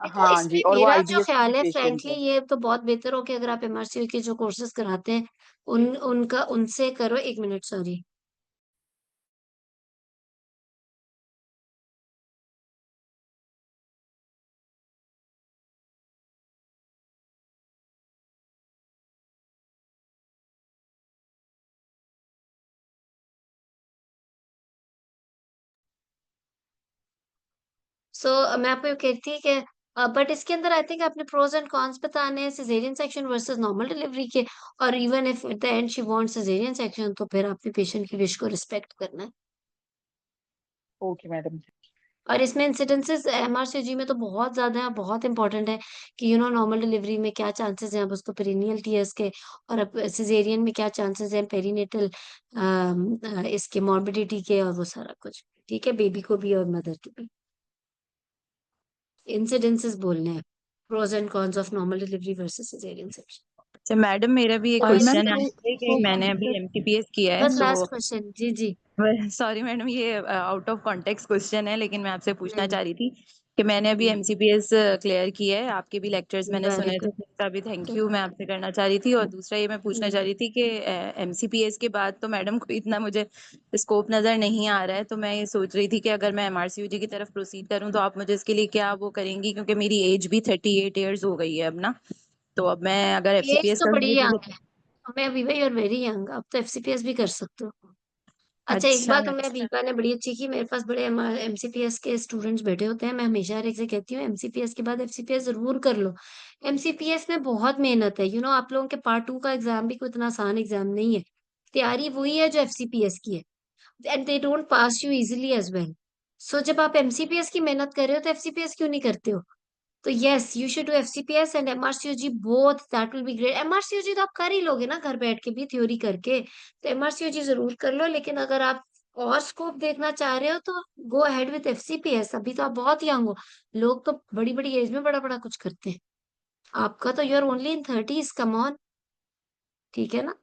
देखो, हाँ इसमें जी, और वो मेरा जो आईबीएस की ख्याल है पेशेंट फ्रैंकली, है। ये तो बहुत बेहतर हो कि अगर आप एमआरसीयू के जो कोर्सेज कराते हैं उनका उनसे करो। 1 मिनट, सॉरी। सो मैं आपको ये कहती थी कि बट इसके अंदर आई थिंक आपने प्रोज एंड कॉन्स बताने हैं caesarean section versus normal delivery के। और even if at the end she wants caesarean section, तो फिर आपने पेशेंट की विश को रिस्पेक्ट करना है। Okay madam. और इसमें इंसिडेंसेस एमआरसीजी में तो बहुत ज्यादा है, बहुत इंपॉर्टेंट है कि नॉर्मल डिलीवरी में क्या चांसेस हैं अब उसको पेरिनियल टीयर्स के, और अब सिजेरियन में क्या चांसेस हैं पेरिनेटल इसके मॉर्बिडिटी के, और वो सारा कुछ। ठीक है, बेबी को भी और मदर को भी इंसिडेंसेस बोलने हैं, pros and cons of normal delivery versus caesarean section. अच्छा मैडम, मेरा भी एक और मैम क्वेश्चन है कोई आपसे कि को मैंने अभी एमटीपीएस किया है बस तो लास्ट क्वेश्चन, जी जी। सॉरी मैडम, ये आउट ऑफ कॉन्टेक्स्ट क्वेश्चन है, लेकिन मैं आपसे पूछना हम्म चाह रही थी कि मैंने अभी एमसीपीएस क्लियर किया है। आपके भी लेक्चर्स मैंने वेरी सुने थे, गुड। तो उसका भी थैंक यू मैं आपसे करना चाह रही थी। और दूसरा ये मैं पूछना चाह रही थी कि एमसीपीएस के बाद तो मैडम को इतना मुझे स्कोप नजर नहीं आ रहा है, तो मैं ये सोच रही थी कि अगर मैं एमआरसीयूजी की तरफ प्रोसीड करूँ तो आप मुझे इसके लिए क्या वो करेंगी, क्योंकि मेरी एज भी 38 ईयर्स हो गई है अब ना। तो अब मैं अगर एज एफसीपीएस तो बड़ी करूंगी यंग तो है, मैं अभी भाई और वेरी यंग, आप तो एफसीपीएस भी कर सकते हो। अच्छा, एक अच्छा बात हमें अवीबा ने बड़ी अच्छी की, मेरे पास बड़े एमसीपीएस के स्टूडेंट्स बैठे होते हैं, मैं हमेशा हर एक से कहती हूँ एमसीपीएस के बाद एफसीपीएस जरूर कर लो। एमसीपीएस में बहुत मेहनत है, आप लोगों के पार्ट 2 का एग्जाम भी कोई इतना आसान एग्जाम नहीं है। तैयारी वही है जो एफसीपीएस की है, and they don't pass you easily as well. So जब आप एमसीपीएस की मेहनत कर रहे हो तो एफसीपीएस क्यों नहीं करते हो? तो yes, you should do FCPS and MRCOG both, that will be great. MRCOG तो आप कर ही लोगे ना घर बैठ के भी थ्योरी करके, तो एमआरसीयूजी जरूर कर लो। लेकिन अगर आप और स्कोप देखना चाह रहे हो तो गो अहेड विथ एफसीपीएस। अभी तो आप बहुत यंग हो, लोग तो बड़ी बड़ी एज में बड़ा बड़ा कुछ करते हैं, आपका तो your only in 30s, come on. ठीक है ना?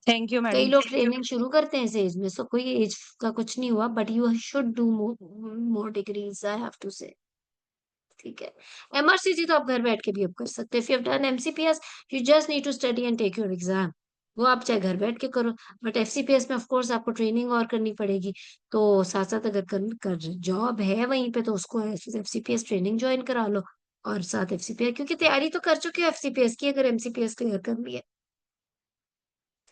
थैंक यू कई मैडम। लोग ट्रेनिंग शुरू करते हैं इस एज में, सो कोई एज का कुछ नहीं हुआ, but you should do more degrees, I have to say. ठीक है, एमआरसीजी तो आप घर बैठ के भी अब कर सकते हैं। If you have done MCPS, you just need to study and take your exam, वो आप चाहे घर बैठ के करो। बट एफसीपीएस में ऑफ कोर्स आपको ट्रेनिंग और करनी पड़ेगी, तो साथ साथ अगर कर जॉब है वहीं पे तो उसको एफसीपीएस ट्रेनिंग ज्वाइन करा लो, और साथ एफसीपीएस, क्योंकि तैयारी तो कर चुके हो एफसीपीएस की, अगर एमसीपीएस क्लियर कर लिया।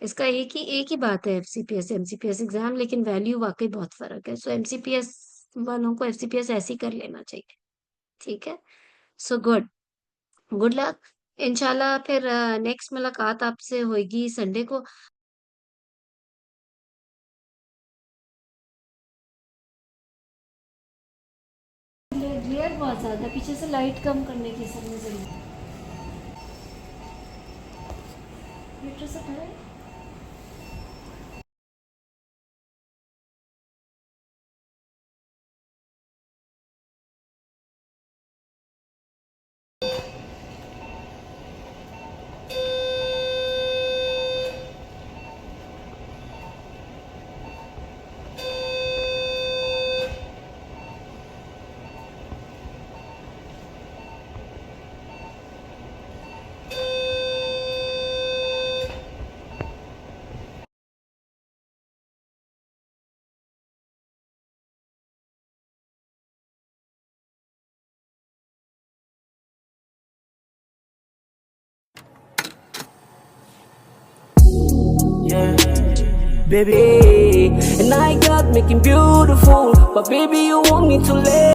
इसका एक ही बात है, एफसीपीएस एमसीपीएस एग्जाम, लेकिन वैल्यू वाकई बहुत फर्क है। सो एमसीपीएस वालों को एफसीपीएस ऐसे ही कर लेना चाहिए। ठीक है, सो गुड। Good luck. इंशाल्लाह फिर नेक्स्ट मुलाकात आपसे होगी संडे को। ग्लेयर बहुत ज्यादा, पीछे से लाइट कम करने की सर में जरूरत। मीटर से खड़ा है। Yeah, baby, and I got making beautiful, but baby, you want me to let